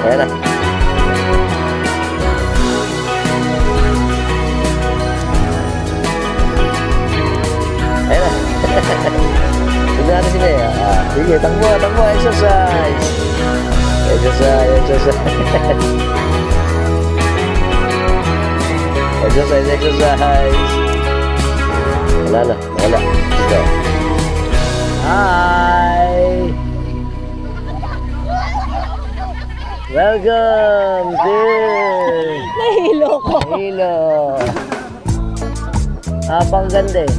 Ayan na. Ayan na. Tignan natin si Mea. Sige, takbo, exercise. Exercise. Exercise. Wala. Ito. Hi! Welcome to Nahilo ko. Hilo. Pang ganda eh.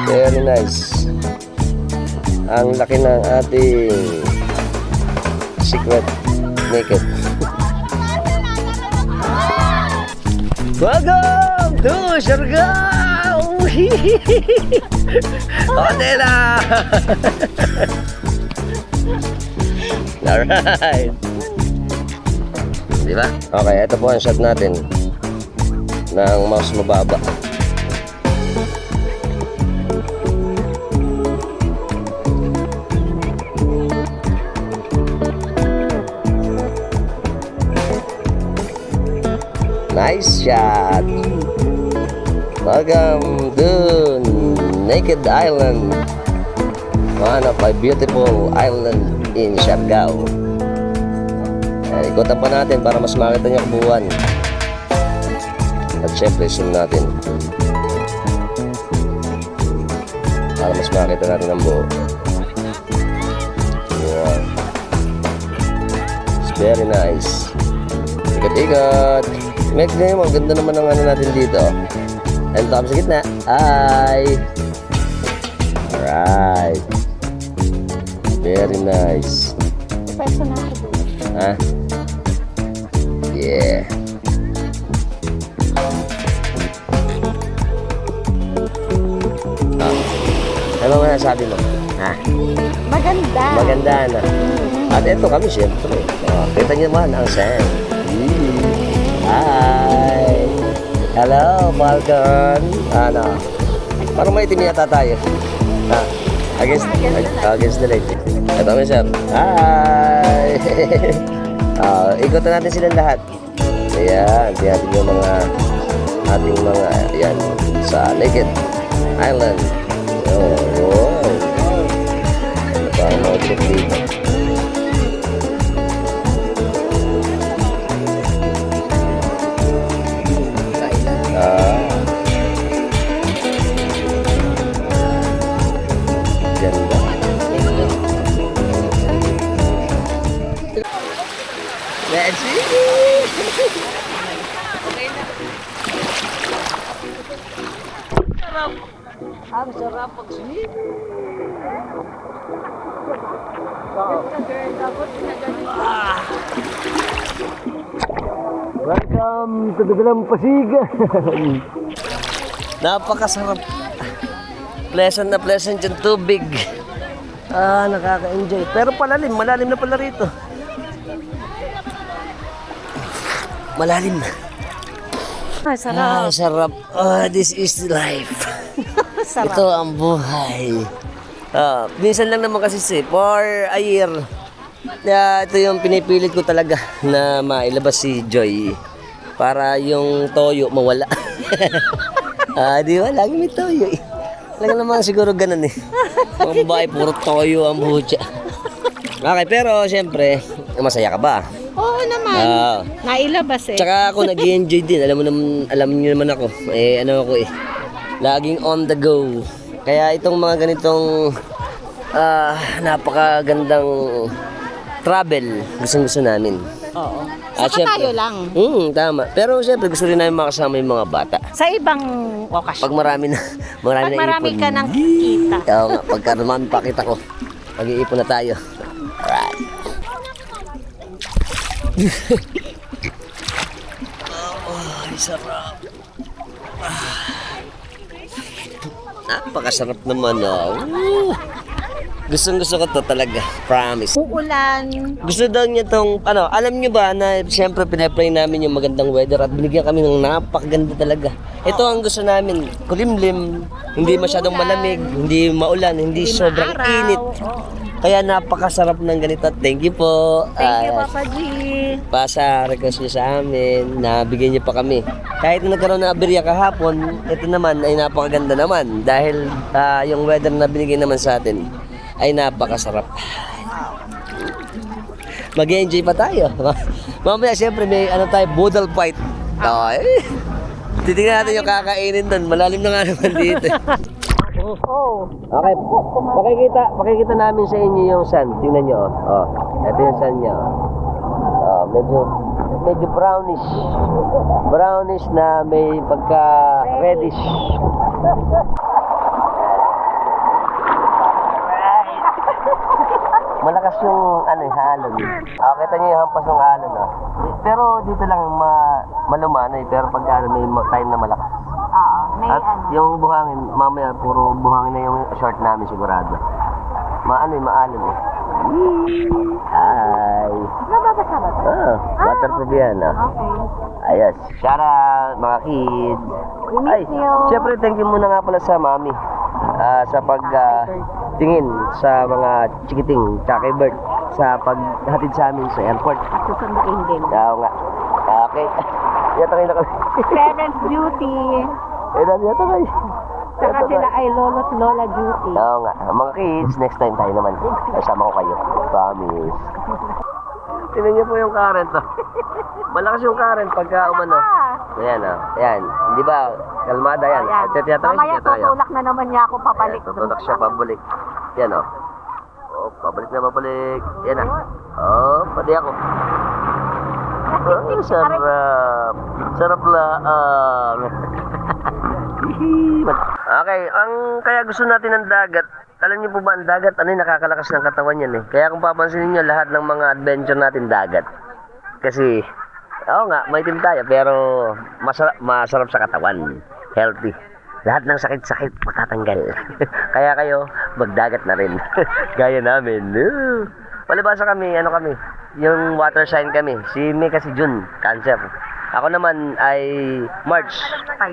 Very nice. Ang laki ng ating secret naked. Welcome to Siargao! Hotel! Alright. Diba? Okay, ito po ang shot natin ng mas mababa. Nice shot! Welcome to Naked Island. One of my beautiful island in Siargao. Ikutan pa natin para mas makita niya kabuuan. At syempre, zoom natin. Para mas makita natin ang buo. Wow. It's very nice. Ikot-ikot. Maganda naman ang ano natin dito. And kami sa gitna. Hi! Alright. Very nice. Pwesto na ako doon. Ha? Yeah. Ano ba nasabi mo? Ha? Maganda. Maganda na. At ito kami siyempre. Kita niyo naman ang sand. Hi! Hello, Falcon! Parang may itim yata tayo. Against the light. Ito kami, sir. Hi! Ikutan natin silang lahat. Ayan, tingnan yung ating mga, ayan, sa Naked Island. Wow! Ano pa ang mga trip dito? Let's see. Sarap. Ang sarap pag-swim. Welcome to the Dalampasigan. Napakasarap. Pleasant na pleasant yung tubig. Nakaka-enjoy. Pero palalim, malalim na pala rito. Malalim na. Sarap. Sarap. This is life. Sarap. Ito ang buhay. Minsan lang naman kasi for a year. Ito yung pinipilit ko talaga na mailabas si Joy para yung toyo mawala. Di ba? Lagi may toyo eh. Talaga naman siguro ganun eh. Mga babae, puro toyo ang buhutya. Okay, pero siyempre, masaya ka ba? Oo naman. Nailabas eh. Tsaka ako nag-enjoy din. Alam niyo naman ako. Ano ako eh. Laging on the go. Kaya itong mga ganitong napakagandang travel, gusto namin. Oo. At Saka tayo syempre- lang. Tama. Pero siyempre gusto rin namin makasama yung mga bata. Sa ibang okasyon. Pag marami na Pag marami ipon. ka ng kita. Oo nga, pagka naman pakita ko. Mag-iipon na tayo. Alright. Ay, sarap. Napakasarap naman. Gustong-gusto ko to talaga. Promise. Uulan. Gusto daw niya tong, alam niyo ba na siyempre pinapray namin yung magandang weather at binigyan kami ng napakaganda talaga. Ito ang gusto namin, kulimlim, hindi masyadong malamig, hindi maulan, hindi sobrang Araw. init. Kaya napakasarap ng ganito. Thank you po. Thank you, Papa G. Pasa request niyo sa amin, nabigyan niyo pa kami. Kahit na nagkaroon ng aberya kahapon, ito naman ay napakaganda naman dahil yung weather na binigay naman sa atin ay napakasarap. Mag-enjoy pa tayo. Mamaya siyempre may tayo, boodle fight. Titingnan natin yung kakainin doon. Malalim na nga naman dito. Okay. Pakikita namin sa inyo yung sun. Tingnan nyo. Ito yung sun niya. Medyo brownish. Brownish na may pagka reddish. Malakas yung halon. Kita niyo yung hampas ng halon. Pero dito lang malumana eh. Pero pagka may time na malakas. Oo. May At yung buhangin, mamaya puro buhangin na yung short namin sigurado. Maalon eh. Hi! Nababasa ba ito? Waterproof yan. Okay. Ayos. Shout out mga kids. We miss you. Siyempre thank you muna nga pala sa mami. Sa tingin sa mga chikiting, tsaka kay Bert, sa paghatid sa amin sa airport. Susunduin din. Oo nga. Okay. Yata kayo na kami. Parents duty. Yata kayo. Saka sila ay lolo't lola duty. Oo nga. Mga kids, next time tayo naman. Kasama ko kayo. Promise. Tingnan niyo po yung current. Malakas yung current pagka umano. Ayan Ayan. Di ba? Kalmada yan. Mamaya tutulak na naman niya ako pabalik. Tutulak siya pabalik. Yan pabalik na pabalik. Yan pati ako. Sarap. Sarap lang. Okay, kaya gusto natin ng dagat. Alam niyo po ba ang dagat, nakakalakas ng katawan yan eh. Kaya kung papansinin niyo lahat ng mga adventure natin dagat. Kasi, maitim tayo pero masarap sa katawan. Healthy. Lahat ng sakit-sakit matatanggal. Kaya kayo, magdagat na rin. Gaya namin. Palibasa kami, yung water sign kami. Si May kasi June, Cancer. Ako naman ay March,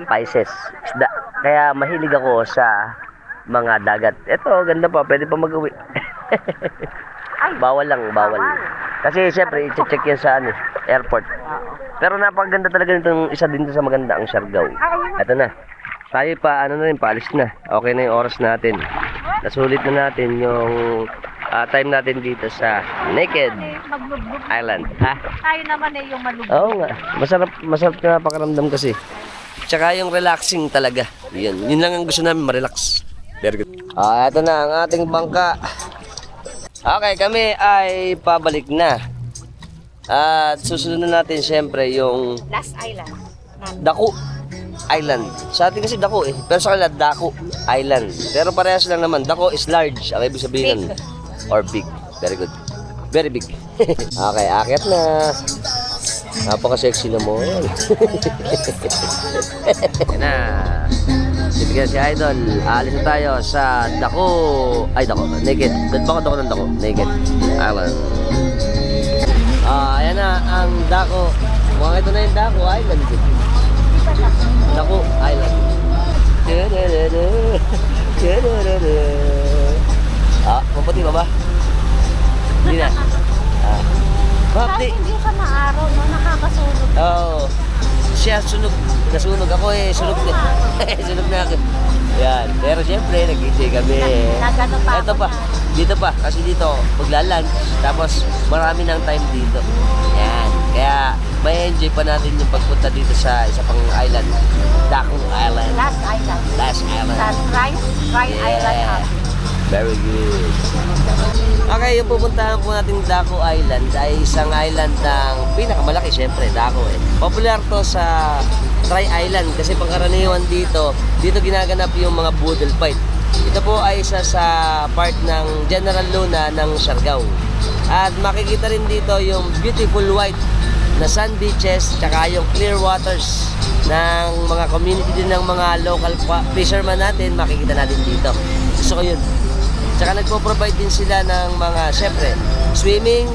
Pisces, isda. Kaya mahilig ako sa mga dagat. Ito, ganda pa, pwede pa mag-uwi. Bawal lang. Kasi siyempre, i-check yan sa airport. Pero napakaganda talaga nitong isa din sa maganda, ang Siargao. Ito na. Tayo pa, paalis na. Okay na yung oras natin. Nasulit na natin yung time natin dito sa Naked Island. Tayo naman yung malubog. Oo nga. Masarap na pakaramdam kasi. Tsaka yung relaxing talaga. Yun lang ang gusto namin, ma-relax. Very good. Ito na ang ating bangka. Okay, kami ay pabalik na. At susunod na natin syempre yung Last island. Daku Island. Sa atin kasi Daku eh. Pero sa kanila Daku Island. Pero parehas lang naman. Daku is large. Ang ibig sabihin nun. Or big. Very good. Very big. Okay, akyat na. Napaka-sexy naman. Yan na. Sipigyan si Idol. Aalis na tayo sa Daku. Ay, Daku. Naked. Baka Daku ng Daku. Naked Island. Ayan na ang Daku. Mukhang ito na yung Daku Island. Daku Island. Maputi ba ba? Hindi na. Kahit hindi ka maaraw, no? Nakakasunog. Oo. Siya sunog. Nasunog ako eh. Sunog na. Sunog na ako. Yan. Pero siyempre, nag-enjoy kami. Nagano pa Ito ako pa. Dito pa. Kasi dito, magla-lunch. Tapos, marami ng time dito. Yan. Kaya, may enjoy pa natin yung pagpunta dito sa isa pang island. Daku Island. Last island. Last Island. Sa Rhine Island Hub. Very good. Okay, yung pupuntahan po natin Daku Island ay isang island ng pinakamalaki, syempre, Daku eh. Popular to sa Tri-Island kasi pangkaraniwan dito ginaganap yung mga boodle fight. Ito po ay isa sa part ng General Luna ng Siargao. At makikita rin dito yung beautiful white na sand beaches tsaka yung clear waters ng mga community din ng mga local fishermen natin, makikita natin dito. Gusto ko yun. Tsaka nagpo-provide din sila ng mga, syempre, swimming,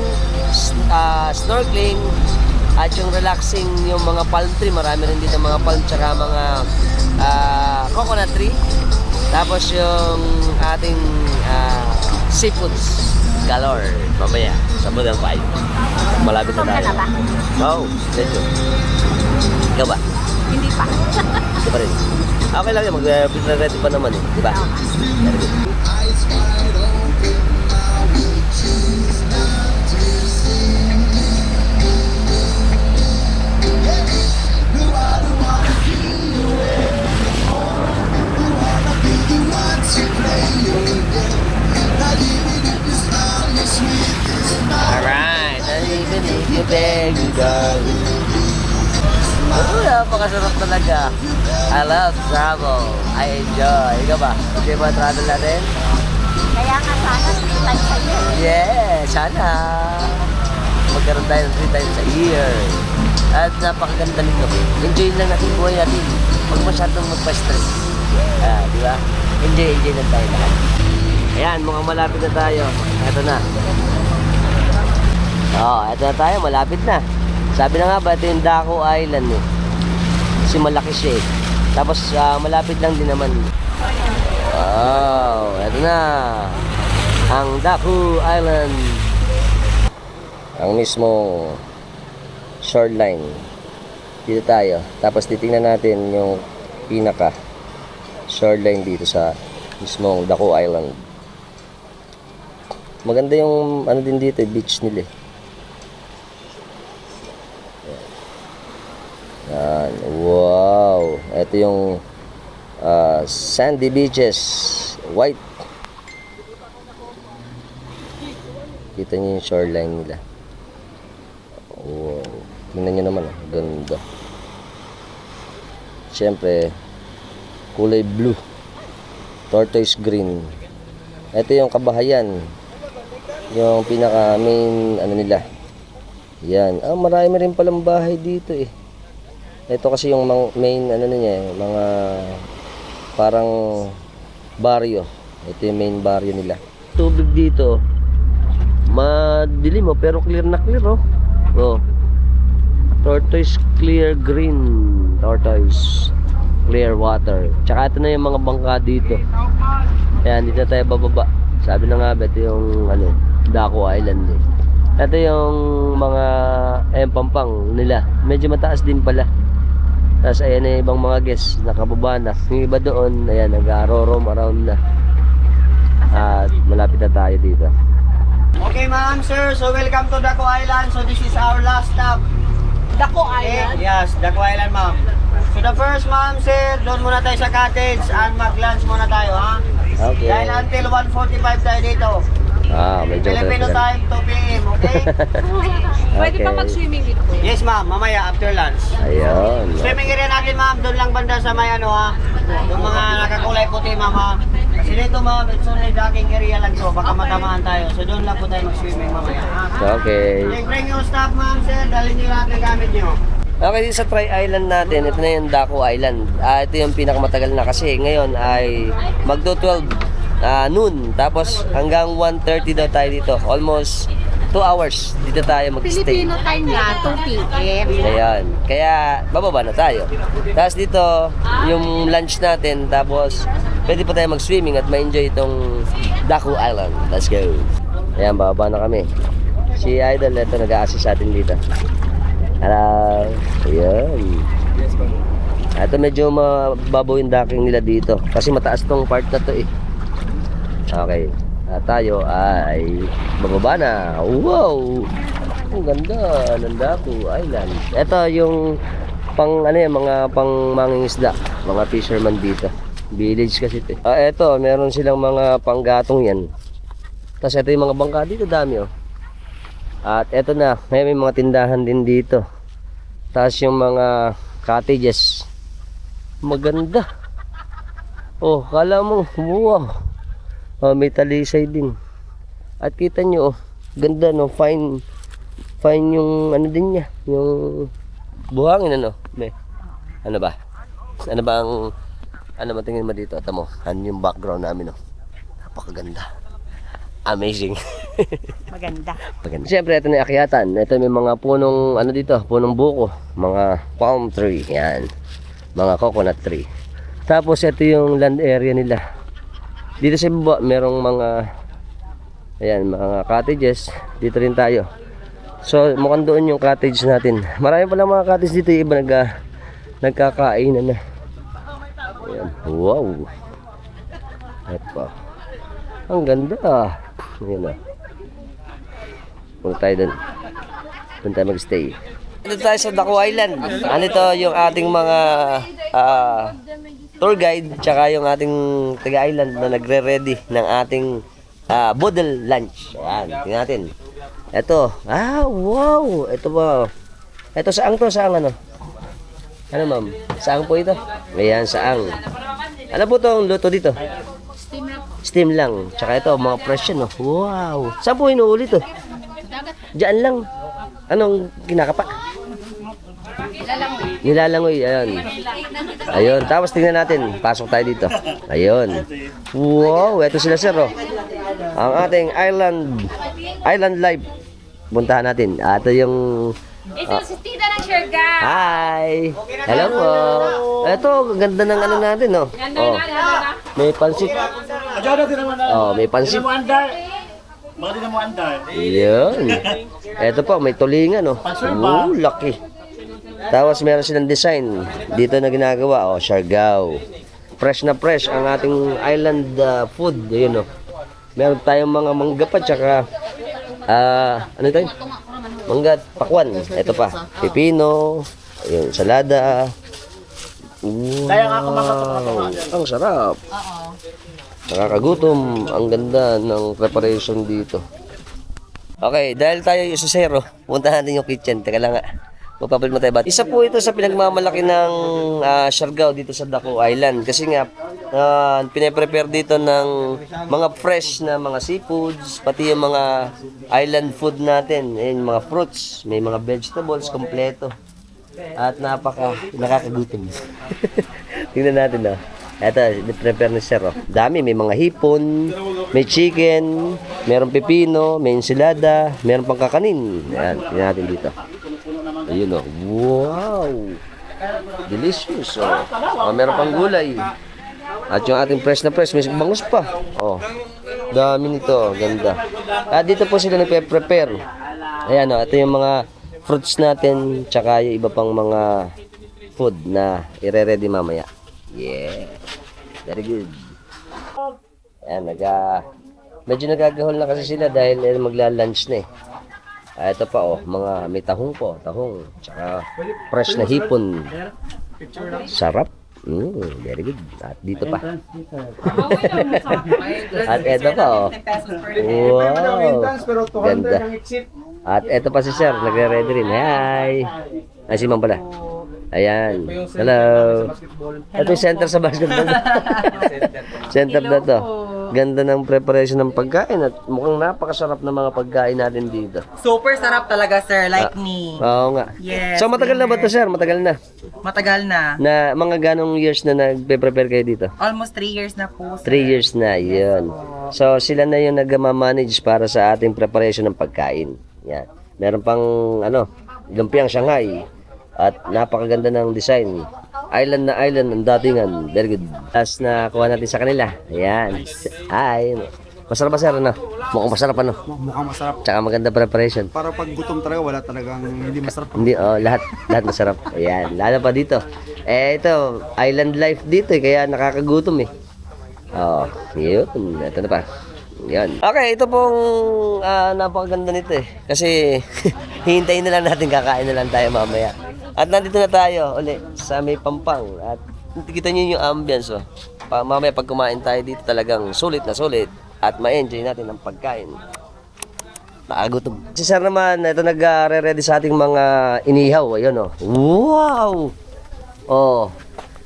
snorkeling, at yung relaxing yung mga palm tree. Marami rin dito mga palm tsaka mga coconut tree. Tapos yung ating seafoods galore. Mamaya, sa Budang 5. Malapit na tayo. Ka na ba? Oo, medyo. Ikaw ba? Hindi pa. Ito pa rin. Okay lang yan, mag-ready pa naman eh. Diba? Very good. Alright, even if you beg you darling. Oh, napakasarap talaga. I love travel. I enjoy. Ikaw ba? Hindi ba travel natin? Kaya nga sana 3 times a year. Yeah, sana. Magkaroon tayo ng 3 times a year. At napakaganda nito. Enjoy lang natin buhay natin. Huwag masyadong magpa-stress. Di ba? Enjoy lang tayo lahat. Ayan, mukhang malapit na tayo. Ito na. Ito na tayo. Malapit na. Sabi na nga ba, ito yung Daku Island eh. Kasi malaki siya eh. Tapos malapit lang din naman. Wow, ito na. Ang Daku Island. Ang mismo shoreline. Dito tayo. Tapos titingnan natin yung pinaka shoreline dito sa mismong Daku Island. Maganda yung ano din dito, beach nila eh. Yan. Wow. Ito yung sandy beaches. White. Kita niyo yung shoreline nila. Wow. Tingnan nyo naman. Ganda. Siyempre, kulay blue. Tortoise green. Ito yung kabahayan. Yung pinaka main ano nila. Yan. Marami rin palang bahay dito eh. Ito kasi yung main ano niya, mga parang baryo. Ito yung main baryo nila. Tubig dito, madilim pero clear na clear oh. Oh. Tortoise clear green, tortoise clear water. Tsaka ito na yung mga bangka dito. Ayan, dito tayo bababa. Sabi na nga ba, ito yung ano, Daku Island eh. Ito yung mga pampang nila. Medyo mataas din pala. Tapos ayan na ibang mga guests, nakababa na. Yung iba doon, ayan, nag-roam around na. At malapit na tayo dito. Okay, ma'am, sir. So, welcome to Daku Island. So, this is our last stop. Daku Okay? Island. Yes, Daku Island, ma'am. So, the first, ma'am, sir, doon muna tayo sa cottage and mag-lunch muna tayo, ha? Okay. Dahil until 1:45 tayo dito. Medyo Filipino matagal. time, 2 p.m., okay? Pwede pa Okay. mag-swimming dito. Yes, ma'am. Mamaya, after lunch. Ayun. Swimming area natin, ma'am. Doon lang banda sa may ano, ha? Yung mga nakakulay puti, ma'am, ha? Kasi dito, ma'am, it's only docking area lang to. Baka matamaan tayo. So, doon lang po tayo mag-swimming mamaya, ha? Okay. Bring yung staff, ma'am, sir. Dalhin niyo lahat ng gamit niyo. Okay, dito sa Tri Island natin, ito na yung Daco Island. Ito yung pinakamatagal na kasi ngayon ay magdo 12 noon. Tapos hanggang 1:30 daw tayo dito. Almost 2 hours dito tayo mag-stay. Filipino time na, 2 p.m. Ayan. Kaya bababa na tayo. Tapos dito, yung lunch natin. Tapos pwede pa tayo mag-swimming at ma-enjoy itong Daco Island. Let's go. Ayan, bababa na kami. Si Idol, ito nag-a-assist sa atin dito. Hello. Ayan. Ito medyo mababaw yung docking nila dito. Kasi mataas tong part na to eh. Okay. Tayo ay bababa na. Wow! Ang ganda ng Daco Island. Ito yung mga pang mangingisda, mga fisherman dito. Village kasi ito. Ito, meron silang mga panggatong yan. Tapos ito yung mga bangka dito, dami oh. At ito na, may mga tindahan din dito. Tapos yung mga cottages. Maganda. Oh, kala mo, wow. May talisay din. At kita nyo, oh, ganda no, fine yung ano din niya, yung buhangin ano. May ano ba? Ano ba ang matingin mo dito? Tamo, ano yung background namin oh. Napakaganda. Amazing. Maganda. Siyempre, ito na yung akyatan. Ito may mga punong, punong buko. Mga palm tree. Yan. Mga coconut tree. Tapos, ito yung land area nila. Dito sa baba, merong mga, mga cottages. Dito rin tayo. So, mukhang doon yung cottage natin. Marami pala mga cottage dito. Yung iba nagkakainan na. Ayan. Wow. Ito. Ang ganda. Ayan o. Punta tayo doon. Doon tayo mag-stay. Dito tayo sa Daco Island. Ito yung ating mga tour guide tsaka yung ating taga-island na nagre-ready ng ating boodle lunch. Ayan, tingnan natin. Ito. Wow! Ito ba? Ito saang to? Saang ano? Ano ma'am? Saang po ito? Ayan, saang. Ano po itong luto dito? Steam lang. Tsaka ito, mga fresh yan, oh. Wow. Saan po inuuli to? Diyan lang. Anong kinakapa? Nilalangoy. Ayan. Ayun. Tapos tingnan natin. Pasok tayo dito. Ayun. Wow. Ito sila sir, oh. Ang ating Island Life. Puntahan natin. Ito yung... Ito si Tita ng Siargao. Hi! Hello po! Ito, ganda ng ano natin, no? Oh. May pansit. Oh, may pansit. Yun. Ito po, may tulingan, no? Oh, laki. Tapos meron silang design. Dito na ginagawa, oh, Siargao. Fresh na fresh ang ating island food. Ayun, no? Meron tayong mga mangga pa, tsaka, ano tayo? Mangga at pakwan. Ito pa. Pipino. Ayun, salada. Wow. Ang sarap. Nakakagutom. Ang ganda ng preparation dito. Okay, dahil tayo yung susero, puntahan natin yung kitchen. Teka lang nga. Magpapalit mo tayo ba? Isa po ito sa pinagmamalaki ng Siargao dito sa Daco Island. Kasi nga, pinaprepare dito ng mga fresh na mga seafoods, pati yung mga island food natin. Ayan, mga fruits, may mga vegetables, kompleto. At nakakagutom. Tingnan natin na. Ito, prepare na sir. Dami, may mga hipon, may chicken, merong pipino, may ensilada, meron pang kakanin. Ayan, tingnan natin dito. Ayun o. Wow! Delicious. Meron pang gulay. At yung ating fresh na fresh, may bangus pa. Oh. Dami nito. Ganda. At dito po sila nagpe-prepare. Ayan o. Ito yung mga fruits natin. Tsaka yung iba pang mga food na ire-ready mamaya. Yeah. Very good. Ayan. Medyo nagagahol na kasi sila dahil magla-lunch na eh. Ito pa oh, may tahong po, tsaka fresh na hipon. Sarap. Very good. At dito pa. At eto pa, oh. Wow. Ganda. At eto pa si Sir, nagre-ready rin. Hi. Ay, si Ma'am pala. Ayan. Hello. Ito yung center sa basketball. Center na to. Ganda ng preparation ng pagkain at mukhang napakasarap na mga pagkain natin dito. Super sarap talaga, sir. Like me. Oo nga. Yes. So matagal na ba to, Sir? Matagal na. Matagal na. Na mga ganong years na nagpe-prepare kayo dito? Almost 3 years na po, sir. 3 years na, yun. So, sila na yung nag-manage para sa ating preparation ng pagkain. Yan. Meron pang, lumpiang Shanghai. At napakaganda ng design. Island na island ang datingan. Very good. Tapos nakuha natin sa kanila. Ayan. Hi. Masarap ba, Sir? Ano? Mukhang masarap, ano? Mukhang masarap. Tsaka maganda preparation. Para pag gutom talaga, wala talagang hindi masarap. Hindi, lahat masarap. Ayan, lalo pa dito. Ito, island life dito kaya nakakagutom yun. Ito na pa. Yan. Okay, ito pong napakaganda nito Kasi hihintayin na lang natin, kakain na lang tayo mamaya. At nandito na tayo uli sa may Pampang. At kita niyo yung ambience. Mamaya pag kumain tayo dito talagang sulit na sulit. At ma-enjoy natin ang pagkain. Nakagutom. Si Sir naman, ito nag-re-ready sa ating mga inihaw. Ayun, Wow!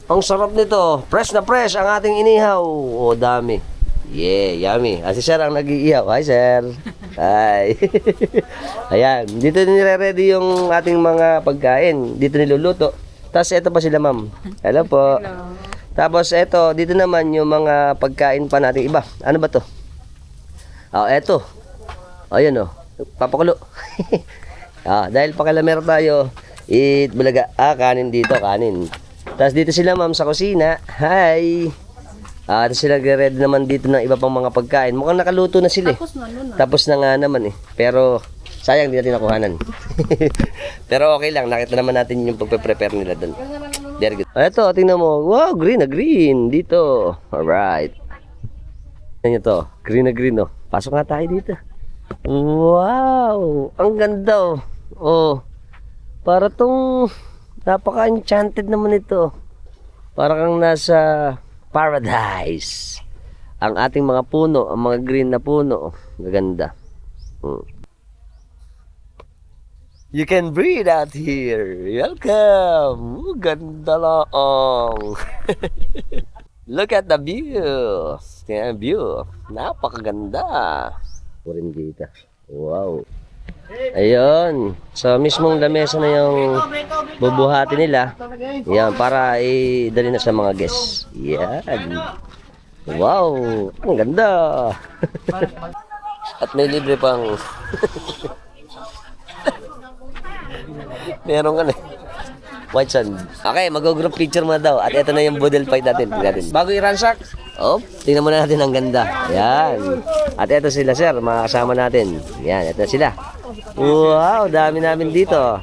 Ang sarap nito. Fresh na fresh ang ating inihaw. Dami. Yeah, yummy. Si Sir ang nag-iihaw. Hi, Sir. Hi. Ayan. Dito nire-ready yung ating mga pagkain. Dito niluluto. Tapos ito pa sila, Ma'am. Hello po. Hello. Tapos ito, dito naman yung mga pagkain pa natin iba. Ano ba to? Eto. Ayun, papakulo. Dahil pakilamero tayo, bulaga. Kanin dito, kanin. Tapos dito sila, Ma'am, sa kusina. Hi. Tapos sila nagre-ready naman dito ng iba pang mga pagkain. Mukhang nakaluto na sila. Tapos na nga naman Pero sayang, di natin nakuhanan. Pero okay lang, nakita naman natin yung pagpe-prepare nila doon. Very good. Ito, tingnan mo. Wow, green na green. Dito. Alright. Tingnan nyo to. Green na green, Pasok nga tayo dito. Wow. Ang ganda, para tong napaka-enchanted naman ito. Para kang nasa paradise. Ang ating mga puno, ang mga green na puno. Gaganda. You can breathe out here. Welcome. Ganda lang. Look at the view. Tingnan ang view. Napakaganda. Purin dito. Wow. Ayun. So, mismong lamesa na yung bubuhati nila. Yan, para idali na sa mga guests. Yan. Wow. Ang ganda. At may libre pang... Meron ka na. White sand. Okay, mag-group picture muna daw. At ito na yung budel fight natin. Bago i-ransack, tingnan muna natin ang ganda. Yan. At ito sila, Sir, mga kasama natin. Yan, ito sila. Wow, dami namin dito.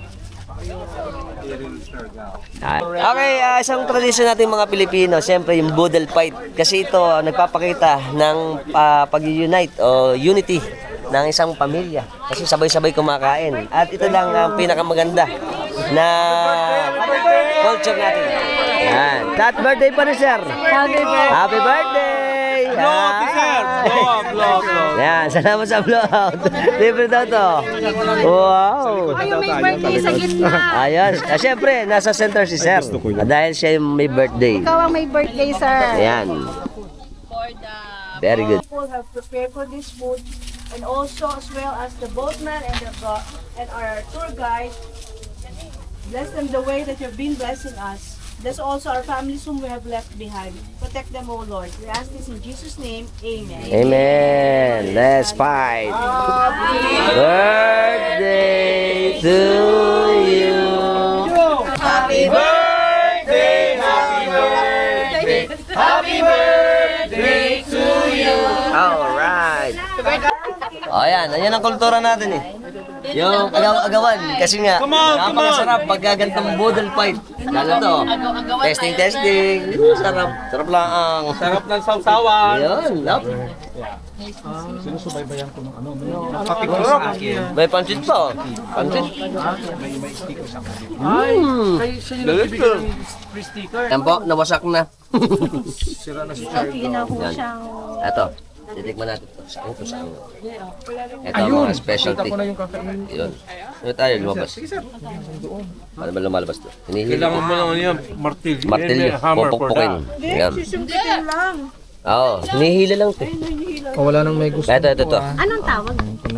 Okay, isang tradisyon natin mga Pilipino, siyempre yung budel fight. Kasi ito nagpapakita ng pag-unite o unity ng isang pamilya. Kasi sabay-sabay kumakain. At ito lang ang pinakamaganda na culture natin. Yan. Happy birthday pa ni Sir. Happy birthday. Vlog. Yan, salamat sa vlog. Libre daw to. Wow. Ayaw may birthday sa gitna. Ayos. Siyempre, nasa center si Sir. Dahil siya yung may birthday. Ikaw ang may birthday, sir. Ayan. Very good. People have prepared for this food, and also as well as the boatman and our tour guide. Bless them the way that you've been blessing us. Bless also our families whom we have left behind. Protect them, O Lord. We ask this in Jesus' name. Amen. Amen. Let's fight. Birthday to you. Happy birthday, happy birthday, happy birthday to you. Alright. Ayan ang kultura natin Yung agaw-agawan. Kasi nga, napakasarap pagkagantong budel fight. Lalo to. Testing. Sarap lang. Sarap ng sausawan. Yun. Sinusubaybayan ko ng ano. Papicture sa akin. May pansit pa, oh. Pansit. May sticker sa akin. Ay, siya yung nagbibigay ng free sticker. Yan po, nawasak na. Sira na si Yan. Ito, titikman natin ito. Ito sa ano. Ito ang mga specialty. Ako na yung kakainin. Yun. Ito tayo, lumabas. Ano ba lumalabas to? Hinihili. Kailangan mo lang yan, martilyo. Martilyo, pupukpukin. Yan. Susundutin lang. Oo, hinihila lang ito. Oh, wala nang may gusto. Ito. Anong tawag?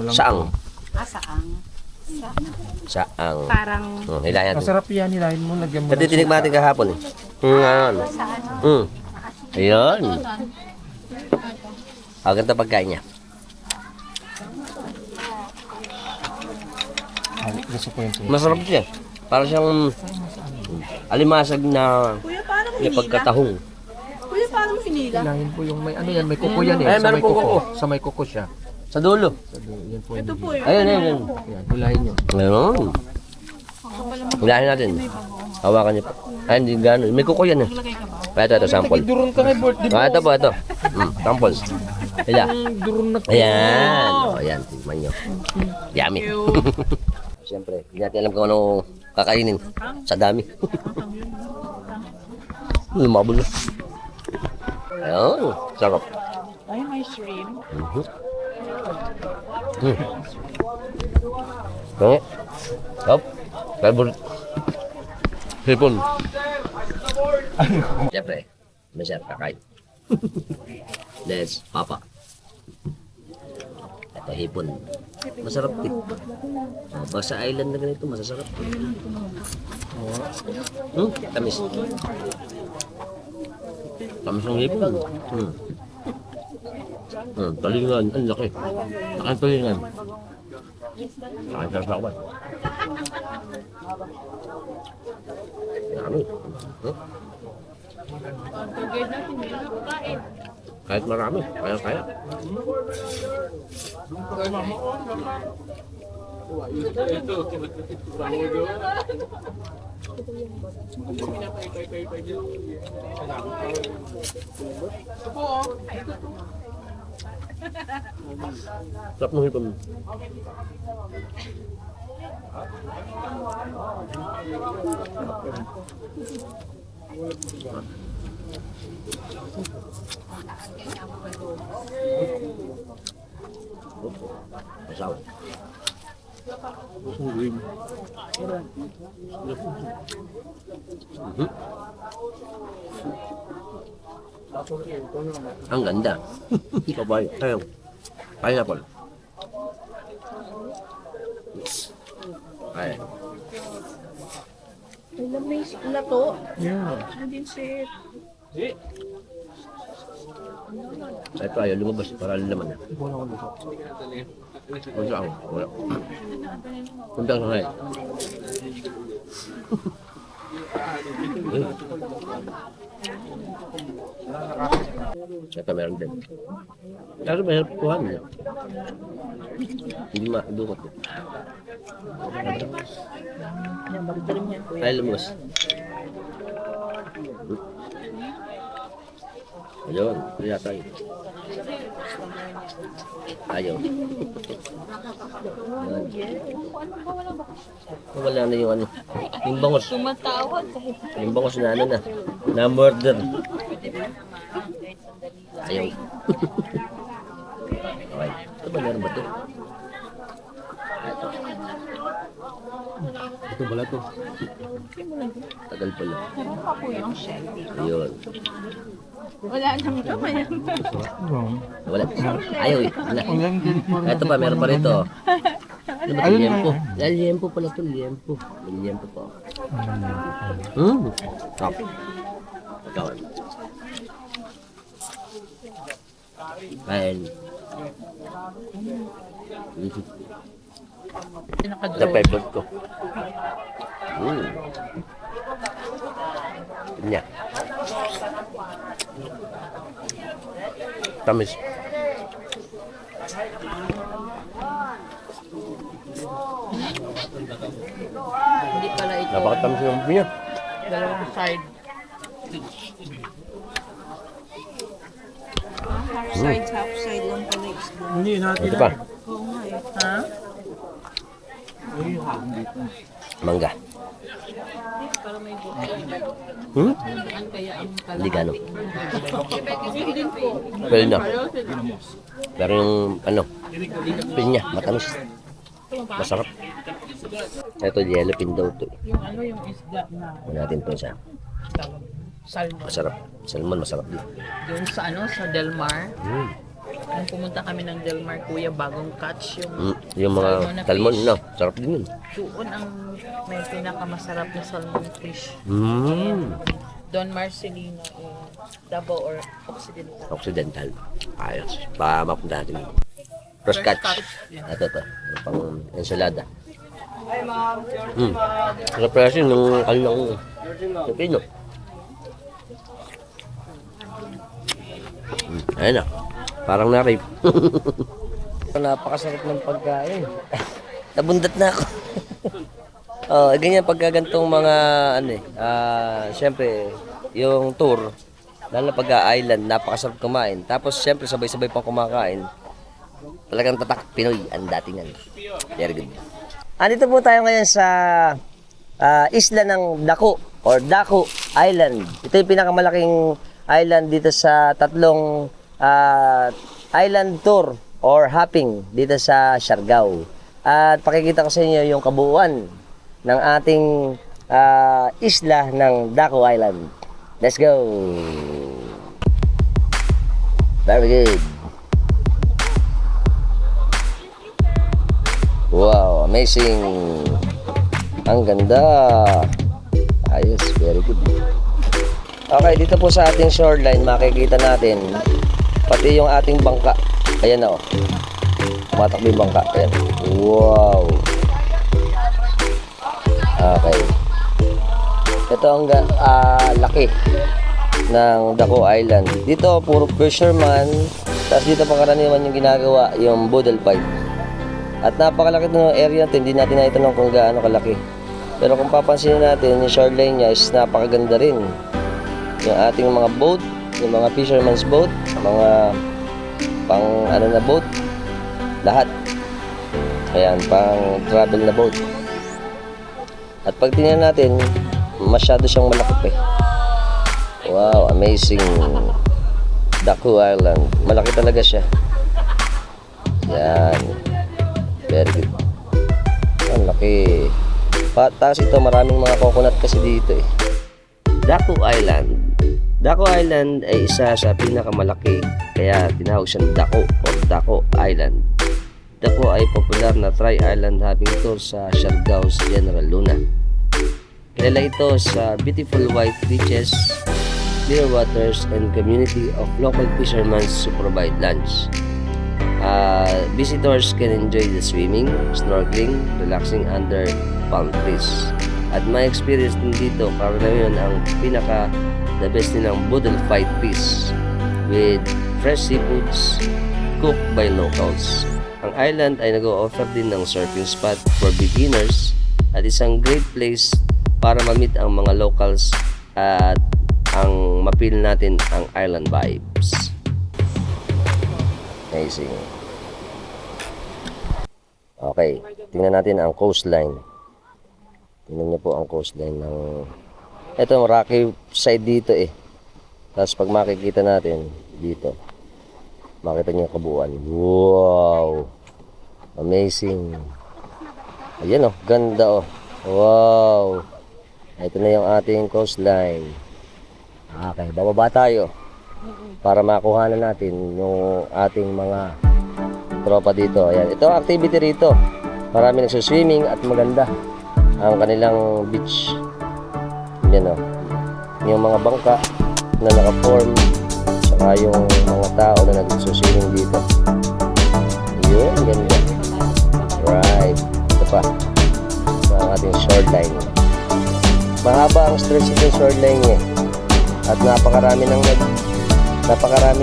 Saang. Saang. Saang. Parang Hilayan natin. Masarap yan, hilahin mo, lagyan mo. Ito tinikman natin kahapon eh. Ano? Ayun. Ang ganda pagkain niya. Gusto ko yun. Masarap siya. Para siyang alimasag na Kuya, paano mo may hinila? pagkatahong. Kuya, paano mo hinila? Hilahin po yung may ano yan, may kuko yan eh. Ay, Sa meron may po kuko. kuko. Sa may kuko siya. Sa dulo. Yan po Ito yun. po yun. Ayun. Yan, hilahin nyo. Ayun. Hilahin natin. Hawakan niyo po. Ay, hindi gano'n. May kuko yan eh. Ito, sample. Durun ka kay birthday. Ito po. Sample. Hila. Durun na. Ayan. Ayan, tignan nyo. Yummy. Siyempre, hindi natin alam kung ano kakainin. Sa dami. Lumabol na. Ayun, sarap. Ay, may shrimp. Bangi. Hop. Favorite. Hipon. Siyempre, masarap kakain. Let's papa. Ito hipon. Masarap din. Basta island na ganito, masasarap. Tamis. Tamis ng hipon. Talingan, ang laki. Ang talingan. Ang sarap. Marami. Kahit marami, kaya. Sarap ng hipon. Masaw. Ang ganda. Kabay. Ayun. Pineapple. Ay. Alam mo yung lato. Yeah. Hindi siya. Ito ayaw lumabas para laman na. Wala ako. Wala. Punta ka ngayon. Ito meron din. Pero mahirap kuhan niya. Hindi ma-dukot. Ay, lumabas. Ayun, kaya tayo. Ayaw. Wala na yung ano. Yung bangos. tumatawag kahit Yung bangos na ano na. Na-murder. Ayaw. Okay. Ito ba meron ba ito? Ito pala ito. Tagal pala. pa po yung shell. Ayun. Wala nang kamay. Wala. Ayaw eh. Wala. Ito pa, meron pa rito. Ano ba ito? Liempo. Liempo pala ito. Liempo. Liempo po. Top. Ikaw. Kain. Ito favorite ko. Nya. Tamis. Hindi pala ito. Napakatamis ng niya. Dalawang side. Half side lang pala isda. Ito pa, Oo nga eh. Ha? mangga. Hindi gano'n. Well na. Pero yung ano, pinya, matamis. Masarap. Ito, yellow pin daw ito. Yung ano yung isda na Huwag natin ito isa. salmon. Masarap. Salmon, masarap din. Yung sa ano, sa Del Mar. Mm. Nung pumunta kami ng Del Mar, kuya, bagong catch yung Yung mga salmon na salmon, fish. no? Sarap din yun. Doon ang may pinakamasarap na salmon fish. Mm. Don Marcelino, Davao or Occidental. Occidental. Ayos. Baka mapunta natin. Cross catch. Ito. Pang ensalada. Surprise nung kanilang pepino. Ayun na. Parang na-rape. Napakasarap ng pagkain. Nabundat na ako. Ganyan pagkagantong mga siyempre, yung tour, lalo na pagka-island, napakasarap kumain. Tapos siyempre sabay-sabay pang kumakain. Talagang tatak Pinoy ang datingan. Very good. Andito po tayo ngayon sa isla ng Daku or Daku Island. Ito yung pinakamalaking island dito sa tatlong island tour or hopping dito sa Siargao. At pakikita ko sa inyo yung kabuuan ng ating isla ng Daku Island. Let's go! Very good. Wow, amazing. Ang ganda. Ayos, very good. Okay, dito po sa ating shoreline, makikita natin pati yung ating bangka. Ayan na, oh. Matakbo yung bangka. Ayan. Wow. Okay. Ito ang laki ng Daku Island. Dito, puro fisherman. Tapos dito pangkaraniwan yung ginagawa, yung boodle fight. At napakalaki ng area natin, hindi natin naitanong kung gaano kalaki. Pero kung papansinin natin, yung shoreline niya is napakaganda rin. Yung ating mga boat, yung mga fisherman's boat, mga pang na boat, lahat. Ayan, pang travel na boat. At pag tingnan natin, masyado siyang malaki eh. Wow, amazing. Daku Island. Malaki talaga siya. Yan. Very good. Ang laki. Tapos ito, maraming mga coconut kasi dito eh. Daku Island. Daku Island ay isa sa pinakamalaki, kaya tinawag siyang Daku o Daku Island. Daku ay popular na tri-island hopping tour sa Siargao's General Luna. Kilala ito sa beautiful white beaches, clear waters, and community of local fishermen to provide lunch. Visitors can enjoy the swimming, snorkeling, relaxing under palm trees. At my experience din dito, karamihan ang the best din ang boodle fight fish with fresh seafoods cooked by locals. Ang island ay nag-o-offer din ng surfing spot for beginners at isang great place para ma-meet ang mga locals at ang mapil natin ang island vibes. Amazing. Okay, tingnan natin ang coastline. Tingnan niyo po ang coastline ng... Ito ang rocky side dito eh. Tapos pag makikita natin dito, makita niyo yung kabuuan. Wow! Amazing. Ayan oh, ganda oh. Wow! Ito na yung ating coastline. Okay, bababa tayo para makuha na natin yung ating mga tropa dito. Ayan, ito ang activity rito. Marami nagsuswimming at maganda ang kanilang beach. Yan o. Yung mga bangka na naka-form, saka yung mga tao na nagsuswimming dito. Yun, ganda. Right. Ito pa. Ito ang ating shoreline. Mahaba ang stretch ng shoreline niya. At napakarami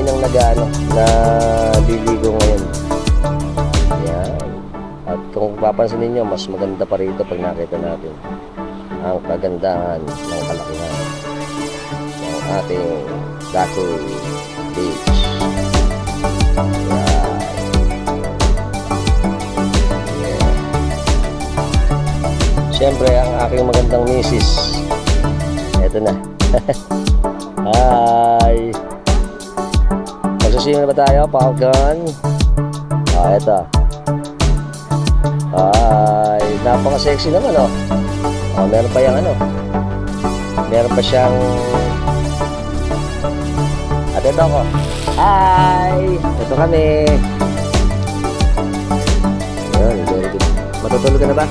ng naliligo ngayon. Yan. At kung papansin niyo, mas maganda pa rito pag nakita natin ang kagandahan ng kalakihan ng ating Daku Beach. Siyempre, ang aking magandang misis. Eto na. Hi! Magsusimil na ba tayo? Falcon? Eto. Hi! Napaka-sexy naman, oh. Meron pa yung ano. Meron pa siyang... At ito ako. Hi! Ito kami. Ayun, very good. Matutulog ka na ba?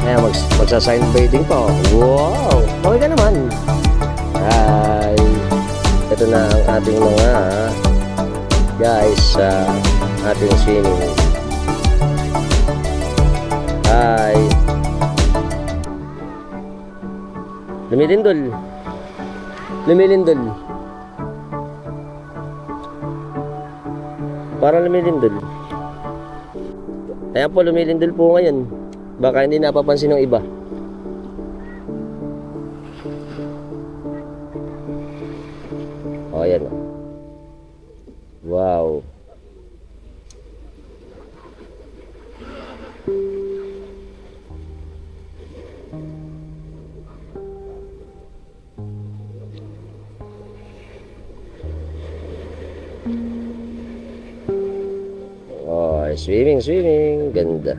Ayan, magsa-sign blading pa. Wow! Okay ka naman. Hi! Ito na ang ating mga guys sa ating swimming. Hi! Lumilindol. Lumilindol. Parang lumilindol. Ayan po, lumilindol po ngayon. Baka hindi napapansin ng iba. O, ayan. Wow. Oh, swimming. Ganda.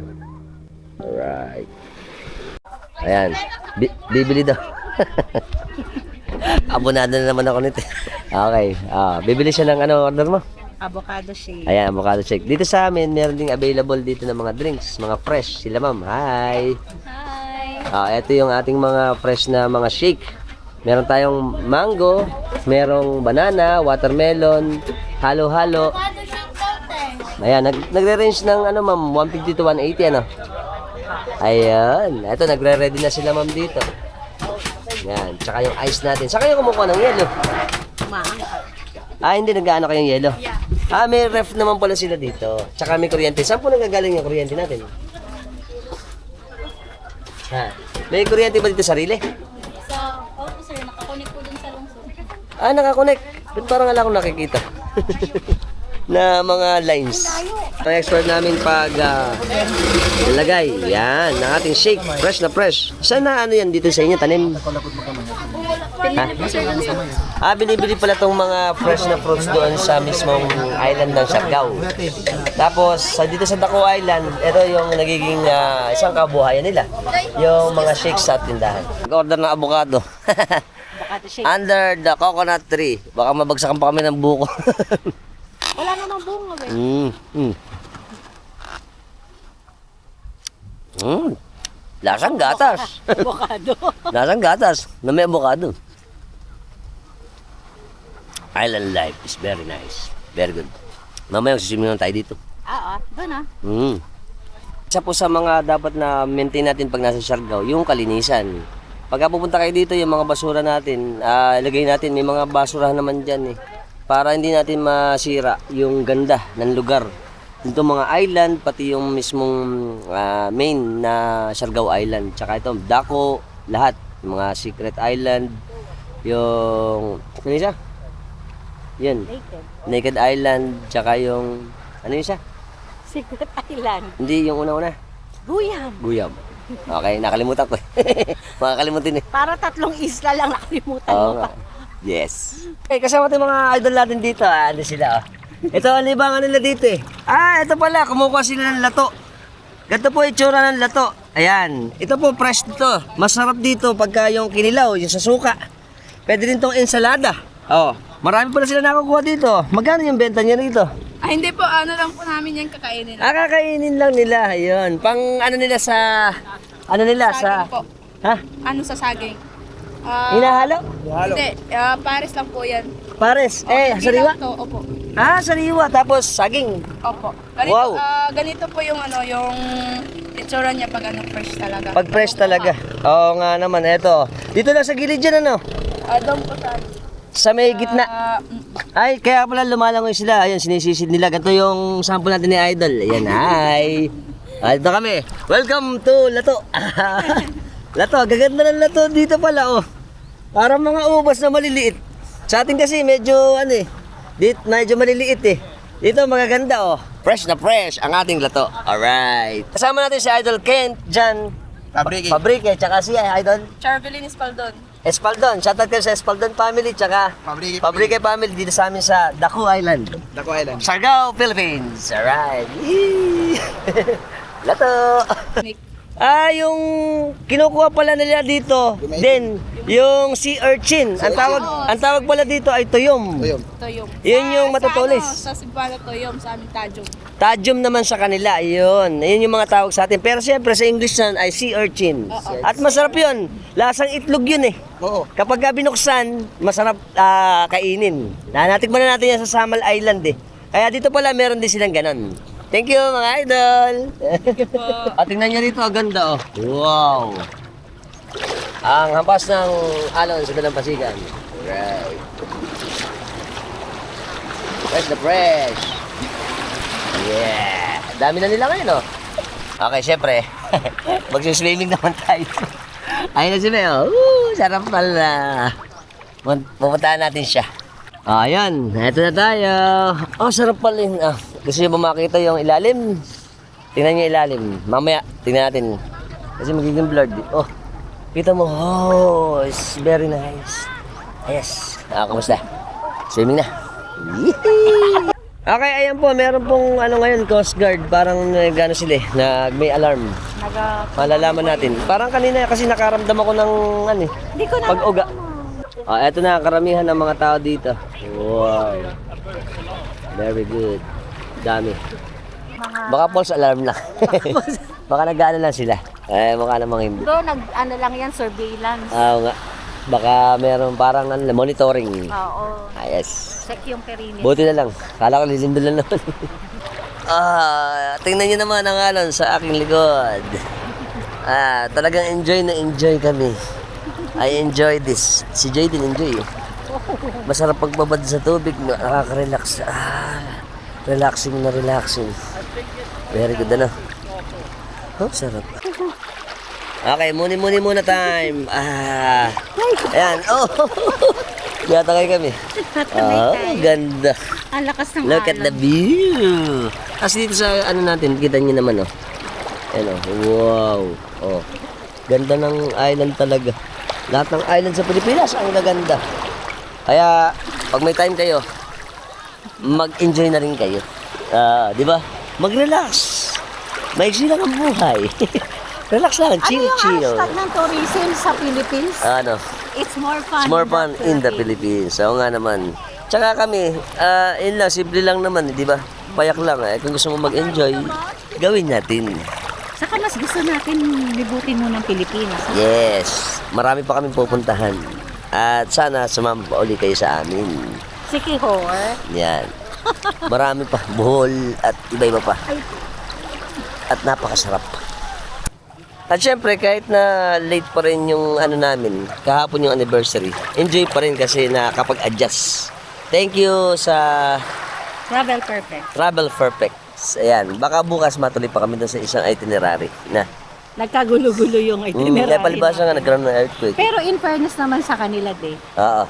Alright. Ayan. Bibili daw. Abonado na naman ako nito. Okay. Bibili siya ng ano order mo? Avocado shake. Ayan, avocado shake. Dito sa amin, meron ding available dito ng mga drinks. Mga fresh. Sila ma'am. Hi. Hi! Ito yung ating mga fresh na mga shake. Meron tayong mango. Merong banana, watermelon, halo-halo. Ayan, nagre-range ng ano ma'am, 150 to 180 ano. Ayan, eto nagre-ready na sila ma'am dito. Ayan, tsaka yung ice natin. Saan kayo kumukuha ng yelo? Hindi nag-aano kayong yelo? May ref naman pala sila dito. Tsaka may kuryente. Saan po nagagaling yung kuryente natin? May kuryente ba dito sarili? Opo sir, nakakunik po dun sa lungsod. Nakakonect. Ba't parang wala akong nakikita? Na mga lines. Ang expert namin pag ilagay. Yan, ng ating shake. Fresh na fresh. Saan na ano yan dito sa inyo? Tanim? Pinili po sir dun sa Binibili pala tong mga fresh na fruits doon sa mismong island ng Siargao. Tapos, dito sa Daco Island, ito yung nagiging isang kabuhayan nila. Yung mga shakes sa tindahan. Nag-order ng avocado. Avocado shake. Under the coconut tree. Baka mabagsakan pa kami ng buko. Wala namang bunga eh. Lasang gatas. Avocado. Lasang gatas na may avocado. Island life is very nice. Very good. Mamaya magsisiming tayo dito. Doon Isa po sa mga dapat na maintain natin pag nasa Siargao, yung kalinisan. Pagka pupunta kayo dito, yung mga basura natin, ilagay natin, may mga basura naman dyan eh. Para hindi natin masira yung ganda ng lugar. Ito mga island, pati yung mismong main na Siargao Island. Tsaka ito, Daco, lahat. Yung mga secret island, yung, ano isa? Yun. Naked Island, tsaka yung, ano yun siya? Secret Island. Hindi, yung una-una. Guyam. Guyam. Okay, nakalimutan ko. Makakalimutin eh. Para 3 isla lang nakalimutan Oo mo nga. pa. Yes. Okay, kasama ito mga idol natin dito. Ano sila oh. Ito ang libangan nila dito eh. Ito pala, kumukuha sila ng lato. Ganito po itsura ng lato. Ayan. Ito po fresh dito. Masarap dito pagka yung kinilaw, yung sa suka. Pwede rin tong ensalada. Marami pala sila nakukuha dito. Magkano yung benta niya rito? Hindi po, ano lang po namin yan kakainin. Kakainin lang nila. Ayun. Pang ano nila sa... Ano nila sa... Saging po. Ha? Ano sa saging? Hinahalo? Hindi, Paris lang po yan. Pares. Sariwa? To, opo. Sariwa. Tapos saging. Opo. Ganito, Wow. Ganito po yung ano, yung itsura niya pag ano, fresh talaga. Pag fresh talaga. Oo nga naman. Eto. Dito lang sa gilid dyan ano? Doon po Sa may gitna. Ay, kaya pala lumalangoy sila. Ayun, sinisisid nila. Ganito yung sample natin ni Idol. Ayan, hi. Dito kami. Welcome to Lato. Lato, gaganda ng lato dito pala, oh. Parang mga ubas na maliliit. Sa atin kasi medyo, medyo maliliit eh. Dito magaganda, oh. Fresh na fresh ang ating lato. Alright. Kasama natin si Idol Kent dyan. Pabrike, tsaka si Idol Charvelin Espaldon. Espaldon. Shoutout kayo sa Espaldon family, tsaka Pabrike family dito sa amin sa Daku Island. Siargao, Philippines. Alright. Yee! Lato. Yung kinukuha pala nila dito, din yung sea urchin. Ang tawag pala dito ay tuyom. Toyom. Yun yung matutulis. Sa Cebuano, Toyom. Sa amin, Tajong. Tajum naman sa kanila, yun. Yun yung mga tawag sa atin. Pero siyempre sa English naman ay sea urchin. At masarap yun. Lasang itlog yun eh. Oo. Kapag binuksan, masarap kainin. Natikman na natin yan sa Samal Island eh. Kaya dito pala meron din silang ganon. Thank you mga idol. Tingnan nyo rito, ang ganda oh. Wow. Ang hampas ng alon sa Dalampasigan. Right. Fresh na fresh. Yeah. Dami na nila ngayon oh. Okay, syempre. Magsiswimming naman tayo. Ayun na si Meo. Sarap pala. Pupuntahan natin siya. Ayan, eto na tayo. Sarap pala yun. Gusto nyo ba makita yung ilalim? Tingnan nyo ilalim. Mamaya, tingnan natin. Kasi magiging blurred. Kita mo. It's very nice. Yes. Kamusta? Swimming na. Okay, ayan po. Meron pong ngayon, Coast Guard. Parang gano'n sila may alarm. Malalaman natin. Parang kanina kasi nakaramdam ako ng pag-uga. Eto na, karamihan ng mga tao dito. Wow. Very good. Dami. Baka false alarm lang. Baka nag-ano lang sila. Mukha namang hindi. Ano lang yan, surveillance. Oo nga. Baka meron parang monitoring. Oo. Yes. Check yung perimeter. Buti na lang. Kala ko lilindol lang naman. Tingnan nyo naman ang alon sa aking likod. Talagang enjoy na enjoy kami. I enjoy this. Si Jay din enjoy. Masarap pagbabad sa tubig. Nakaka-relax. Relaxing na relaxing. Very good sarap. Okay, muni muna time. Ayan. Tiyatagay kami. Ganda. Ang lakas ng Look at the view. Kasi dito sa natin, kita nyo naman Ayan wow. Ganda ng island talaga. Lahat ng island sa Pilipinas ang gaganda. Kaya pag may time kayo, mag-enjoy na rin kayo. Di ba? Mag-relax. Maiksi lang ang buhay. Relax lang, chill. Hashtag ng tourism sa Philippines? It's more fun. It's more fun in the Philippines. Oo nga naman. Tsaka kami, yun lang, simple lang naman, di ba? Payak lang. Kung gusto mo mag-enjoy, gawin natin. Saka mas gusto natin libutin mo ng Pilipinas. Yes. Marami pa kami pupuntahan. At sana sumama pa uli kayo sa amin. Sikihor. Yan. Marami pa. Bohol at iba-iba pa. At napakasarap. At syempre, kahit na late pa rin yung namin, kahapon yung anniversary, enjoy pa rin kasi nakakapag-adjust. Thank you sa Travel Perfect. Ayan, baka bukas matuloy pa kami doon sa isang itinerary na. Nagkagulo-gulo yung itinerary. Palibasa nga nagkaroon ng earthquake. Pero in fairness naman sa kanila, Oo.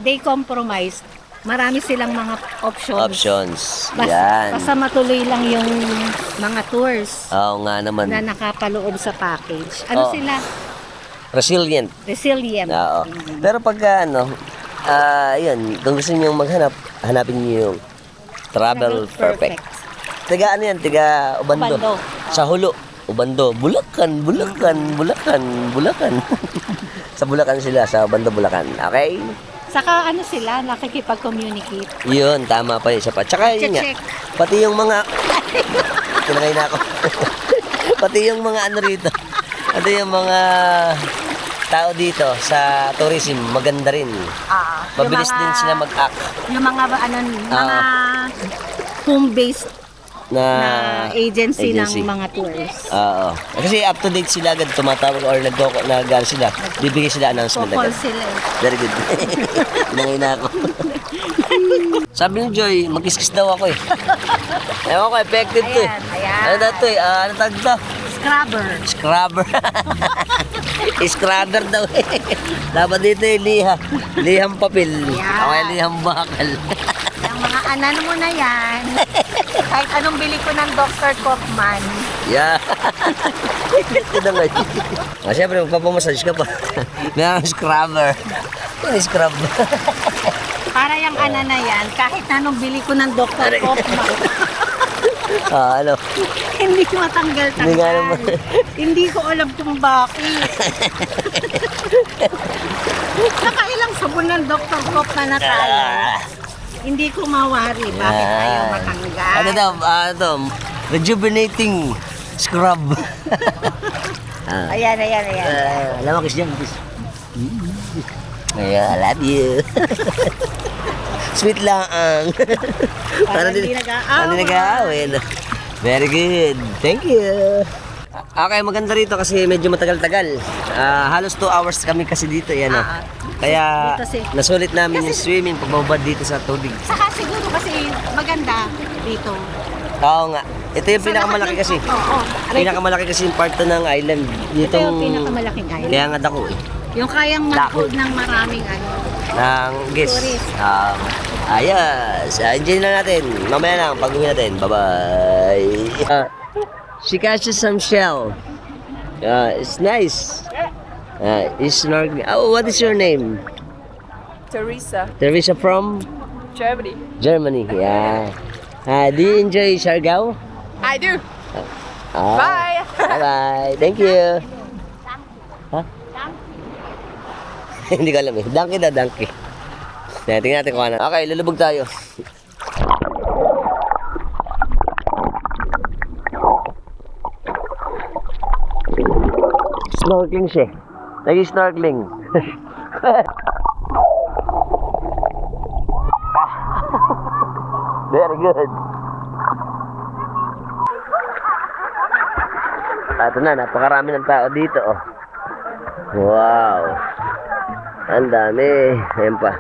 they compromised. Marami silang mga options. Yan. Basta matuloy lang yung mga tours Oo nga naman. na nakapaloob sa package. Sila? Resilient. Oo. Pero pagka yun, kung gusto niyo maghanap, hanapin niyo yung Travel Perfect. Tiga Ubando. Sa Hulo. Ubando. Bulacan. Sa Bulacan sila, sa Ubando, Bulacan. Okay? Saka sila, nakikipag-communicate. Yun, tama pa isa pa. Tsaka yun nga, pati yung mga... Tinangay na ako. Pati yung mga rito. Pati yung mga tao dito sa tourism, maganda rin. Mabilis din sila mag-act. Yung mga home-based na agency ng mga tours. Oo. Kasi up to date sila agad, tumatawag or nag-gala sila. Bibigay sila announcement agad. Sila. Very good. Nangay na ako. Sabi ni Joy, mag-kiss daw ako Ewan ko, effective to Ayan. Ano daw to ano tag to? Scrubber. Scrubber daw Dapat dito liham papel. Okay, liham bakal. Yung mga mo na yan. Kahit anong bili ko ng Dr. Kaufman. Yeah. Ito na nga. Siyempre, magpapamassage ka pa. May ang scrubber. May scrub. Para yung na yan, kahit anong bili ko ng Dr. Kaufman, Ano? hindi ko matanggal-tanggal. Hindi nga naman. Hindi ko alam kung bakit. Nakailang sabon ng Dr. Kaufman na tayo. Hindi ko mawari bakit ayaw matanggal. Ano daw? Ito, rejuvenating scrub. Ayan. Alam mo, kiss dyan, kiss. I love you. Sweet lang. Parang hindi nag-aaway. Parang hindi nag-aaway. Very good. Thank you. Okay, maganda rito kasi medyo matagal-tagal. Halos 2 hours kami kasi dito. Yan, Kaya Dito nasulit namin yung swimming pagbabad dito sa tubig. Saka siguro kasi maganda dito. Oo nga. Ito yung pinakamalaki kasi. Oo. Pinakamalaki kasi yung part to ng island. Ito yung pinakamalaking island. Kaya nga dako eh. Yung kayang mag-hold ng maraming Ng guest. Tourist. Ayos. Enjoy na natin. Mamaya lang, pag-uwi natin. Bye-bye. She catches some shell. It's nice. It's snorkeling. Oh, what is your name? Teresa. Teresa from? Germany. Germany. Yeah. Do you enjoy Siargao? I do. Bye. Bye-bye. Thank you. Huh? Hindi ko alam eh. Donkey daw, donkey. Tingnan natin kung ano. Okay, lulubog tayo. Snorkeling siya. Nag-snorkeling. Very good. Ito na, napakarami ng tao dito. Oh. Wow. Ang dami. Ayan pa.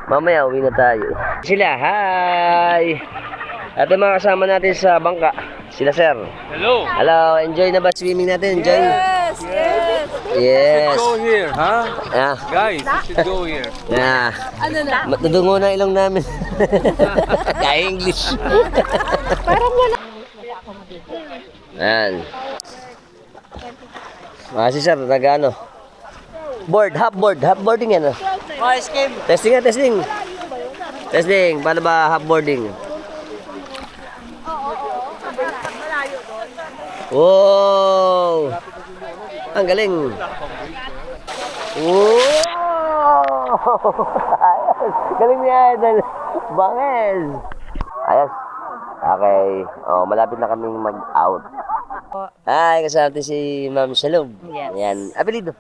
Mamaya uwi na tayo. Sila, hi! At yung mga kasama natin sa bangka. Sila, sir. Hello. Hello, enjoy na ba swimming natin? Enjoy? Yes. Yes. Go here, huh? Yeah. Guys, you should go here. Yeah. Ano na? Matudungo na ilong namin. Kaya English. Parang wala. Ayan. Si sir, nag-ano? Half boarding yan. Testing nga, testing. Testing, paano ba half boarding? Wow! Ang galing. Wow! Ayos. Galing niya, Idol. Banges. Ayos. Okay. Oh, malapit na kaming mag-out. Hi, kasama natin si Ma'am Shalom. Yes. Ayan. Apelido.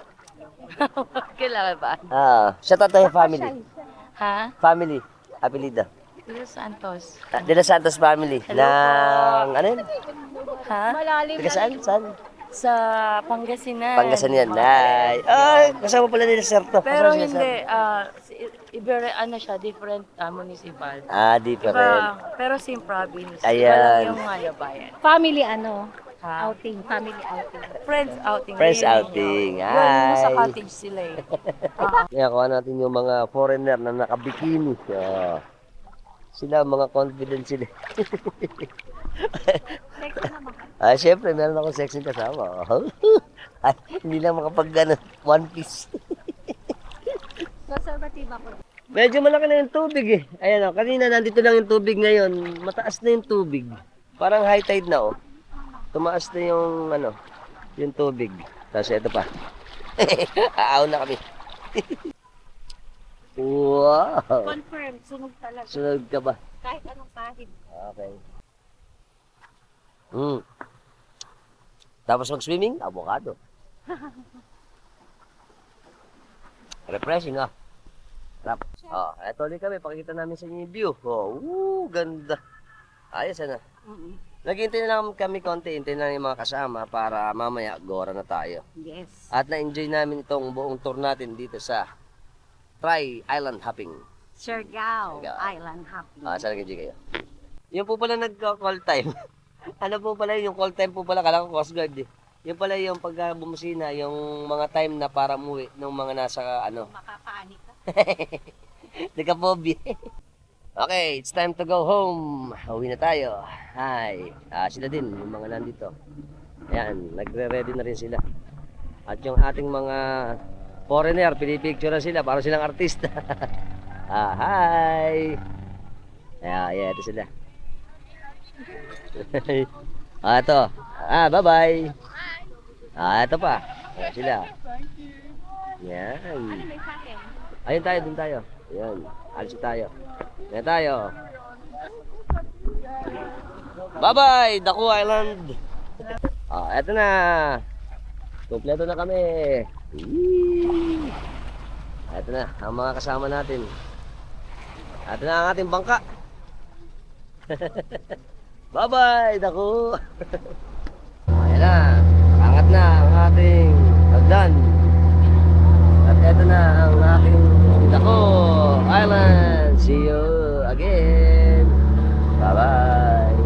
Kailangan ba? Shout out to your family. Ha? Family. Apelido. Los Santos. De Los Santos family. Hello Ng, ano yun? Ha? Taga saan? Saan? Sa Pangasinan. Pangasinan. Ay, kasama pala nila sir to. Pero Kasama sila, hindi, sir. ano siya, different municipal. Different. Pero same province. Ayan. Iba lang yung bayan. Family Ha? outing, family outing. Friends outing. Friends Ayun, outing. yun. Yun, sa Hi. cottage sila eh. Kaya kuha natin yung mga foreigner na nakabikini. Sila, mga confident sila. Siyempre, meron akong sexy kasama. Ay, hindi lang makapag one piece. Conservative ako. Medyo malaki na yung tubig eh. Ayan o, kanina nandito lang yung tubig ngayon. Mataas na yung tubig. Parang high tide na oh. Tumaas na yung yung tubig. Tapos ito pa. Aaw na kami. Wow! Confirm, sunog talaga. Sunod ka ba? Kahit anong kahit. Okay. Tapos mag-swimming, avocado. Refreshing Sarap. Eto ulit kami, pakikita namin sa inyo yung view. Ganda. Ayos Naghihintay na lang kami konti, hintay na lang yung mga kasama para mamaya gora na tayo. Yes. At na-enjoy namin itong buong tour natin dito sa Try Island Hopping. Siargao Island Hopping. Saan nag-enjoy kayo? Yung po pala nag-call time. Ano po pala yung call time po pala, kala ko Coast Guard eh. Yung pala yung pagka bumusina, yung mga time na para umuwi ng mga nasa Makapanik ka. Nagka-phobia. Okay, it's time to go home. Uwi na tayo. Hi. Sila din, yung mga nandito. Ayan, nagre-ready na rin sila. At yung ating mga foreigner, pinipicture na sila. Parang silang artista. Hi. Yeah, ito sila. Ito. Bye-bye. Ito pa. Ayan sila. Yan. Ayun tayo, dun tayo. Ayan, alis tayo. Ayan tayo. Bye-bye, Daku Island. Eto na. Kompleto na kami. Eto na, ang mga kasama natin. Eto na ang ating bangka. Bye-bye, Daku. Ayan na, angat na ang ating hagdan. At eto na ang ating Daku Island. See you again. Bye-bye.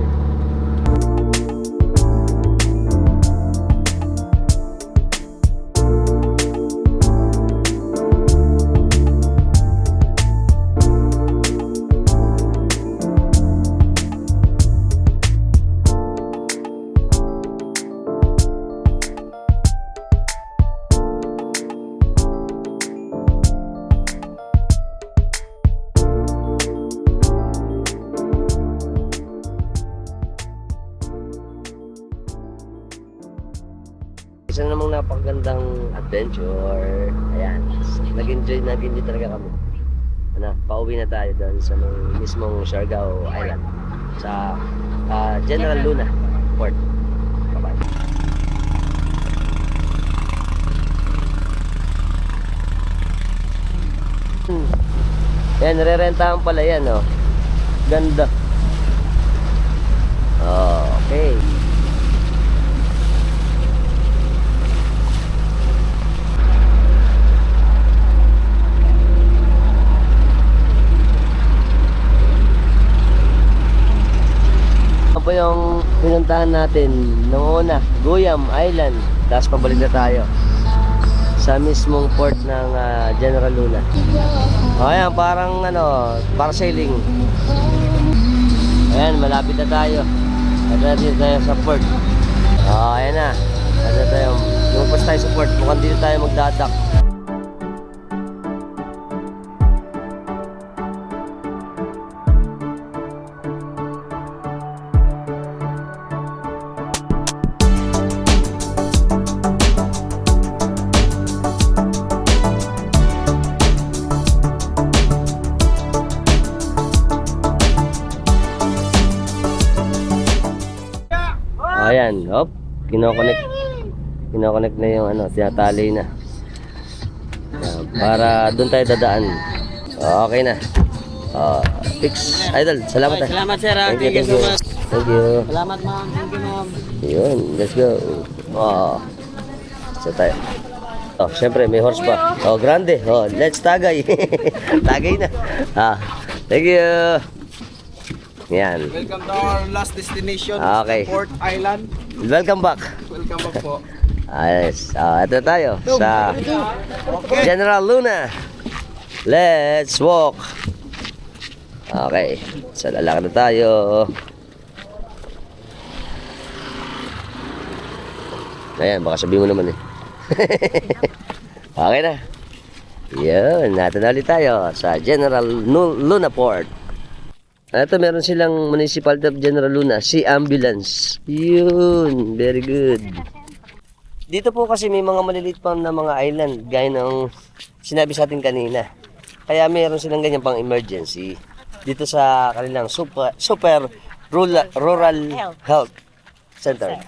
Isa namang napakagandang adventure. Ayan, nag-enjoy talaga kami. Pauwi na tayo doon sa mismong Siargao Island sa General Luna Port. Bye-bye. Ayan, nare-rentahan pala yan, oh. Ganda. Okay. Po yung pinuntahan natin noong una, Guyam Island. Tapos pabalik na tayo sa mismong port ng General Luna. Ayan, parang parasailing. Ayan, malapit na tayo. At dito tayo sa port. Ayan na. At tayo, lumabas tayo sa port. Mukhang dito tayo magdadak. Ayan, kinokonek na yung tinatali na. Ayan, para doon tayo dadaan. Okay na. Fix. Idol, salamat. Salamat sir. Thank you so much. Thank you. Salamat ma'am. Thank you ma'am. Yun, let's go. So tayo. Syempre may horse pa. Grande. Let's tagay. Tagay na. Thank you. Yan. Welcome to our last destination, Okay. Port Island. Welcome back. Welcome back po. Ayos. Ito tayo sa General Luna. Let's walk. Okay. So lalakad na tayo. Ayan, baka sabihin mo naman eh. Okay na. Yun, natin na ulit tayo sa General Luna Port. Ito, meron silang Municipality of General Luna, Sea Ambulance. Yun, very good. Dito po kasi may mga maliliit pa na mga island, gaya ng sinabi sa atin kanina. Kaya meron silang ganyan pang emergency. Dito sa kanilang super rural health center.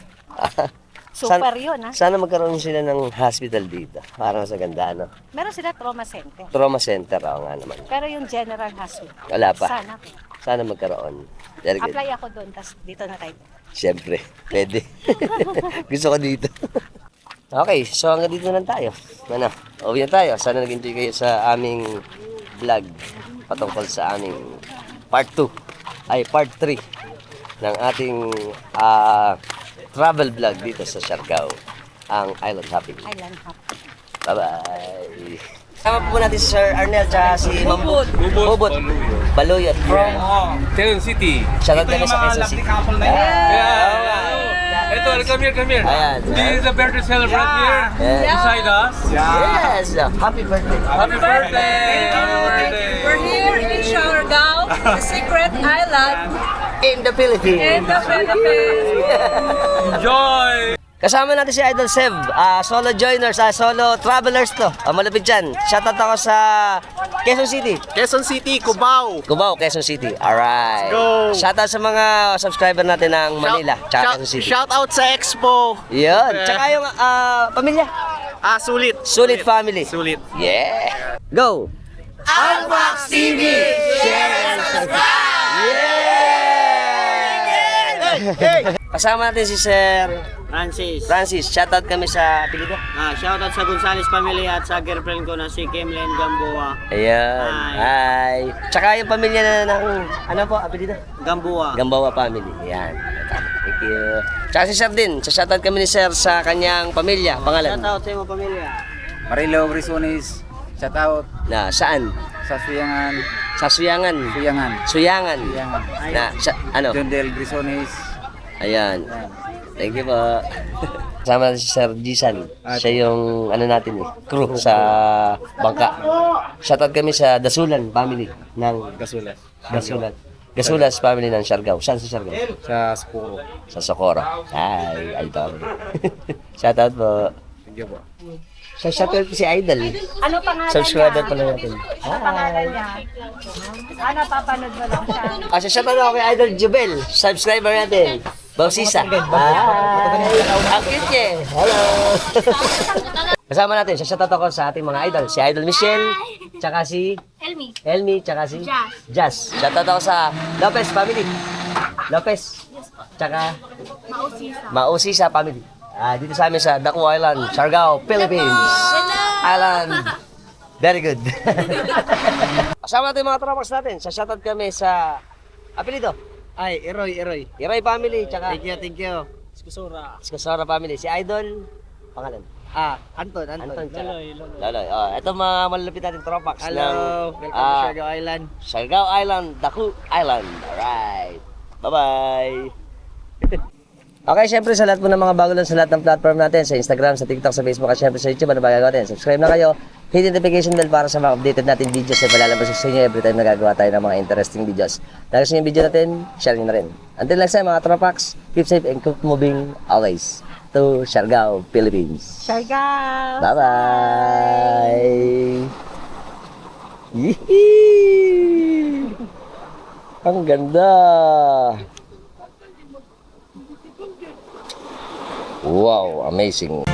Super yun, ha? Sana magkaroon sila ng hospital dito. Parang sa ganda, no? Meron sila trauma center. Trauma center, nga naman. Pero yung general hospital, Wala pa. sana. Sana magkaroon. Very good. Apply ako doon, tapos dito na tayo. Siyempre, pwede. Gusto ko dito. Okay, so hanggang dito na lang tayo. Uwi na tayo. Sana nag-enjoy kayo sa aming vlog patungkol sa aming part 3 ng ating travel vlog dito sa Siargao, ang Island Hopping. Island hop. Bye-bye! Tama po natin si Sir Arnel tsaka si Ma'am Bubot. Baluyot. From Quezon City. shoutout kami Ito yung sa mga Quezon lovely City. couple na yan. Ito, come here. Ayan. This is the birthday celebrant here. Yes. Beside us. Yes. Happy birthday. Happy birthday! Happy birthday! We're here in Siargao, the secret island In the Philippines. in the Philippines. Enjoy! Kasama natin si Idol Sev, solo joiners, solo travelers to. Malapit dyan. Shoutout ako sa Quezon City. Quezon City, Cubao. Cubao, Quezon City. Alright. Go! Shoutout sa mga subscriber natin ng Manila, tsaka Quezon City. Shout out sa Expo. Yun. Tsaka yung pamilya. Sulit. Sulit family. Sulit. Yeah. Go! Unbox TV! Share and subscribe! Yeah! Kasama natin si Sir Francis. Shoutout kami sa apelido. Shoutout sa Gonzales family at sa girlfriend ko na si Kimlen Gamboa. Ayan. Hi. Tsaka yung pamilya na ng, ano po, apelido? Gamboa. Gambawa family. Ayan. Thank you. Tsaka si Sir din. Shoutout kami ni Sir sa kanyang pamilya. Pangalan? Shoutout sa iyong pamilya. Marilo Brisones, shout out Na, saan? sa Suyangan, Sa Suyangan. Suyangan. Na, ano? John Del Brisones. Ayan. Thank you po. Kasama natin si Sir Jisan. Siya yung ano natin crew sa bangka. Shoutout kami sa Dasulan family ng Gasulas family ng Siargao. Saan sa Siargao? Sa Spuro. Sa Socorro. Hi, Idol. Shoutout po. Thank you po. Sa shoutout po si Idol. Ano pangalan Subscriber pala natin. Pangalan niya. Sana papanood mo lang siya. Sa shoutout ako kay Idol Jubel. Subscriber natin. Bausisa. Hi. Ang cute niya. Hello. Kasama natin, shoutout ako sa ating mga idol. Si Idol Michelle, tsaka si Elmi, tsaka si Jazz. Shoutout ako sa Lopez family. Lopez. Tsaka Mausisa family. Dito sa amin sa Daku Island, Siargao, Philippines. Island. Very good. Kasama natin yung mga tropas natin. Sa shoutout kami sa apelido. Ay, Eroy. Iray family, tsaka Thank you. Escosora family. Si Idol, pangalan. Anton. Loloy. Ito mga malalapit natin tropax. Hello. Welcome to Siargao Island. Siargao Island, Daku Island. Alright. Bye-bye. Okay, syempre sa lahat po ng mga bago lang sa lahat ng platform natin, sa Instagram, sa TikTok, sa Facebook, at syempre sa YouTube, ano ba gagawin natin? Subscribe na kayo, hit notification bell para sa mga updated natin videos na palalabas sa inyo every time nagagawa tayo ng mga interesting videos. Dahil sa yung video natin, share nyo na rin. Until next time mga tropax, keep safe and keep moving always to Siargao, Philippines. Siargao! Bye-bye! Yee! Ang ganda! Wow, amazing.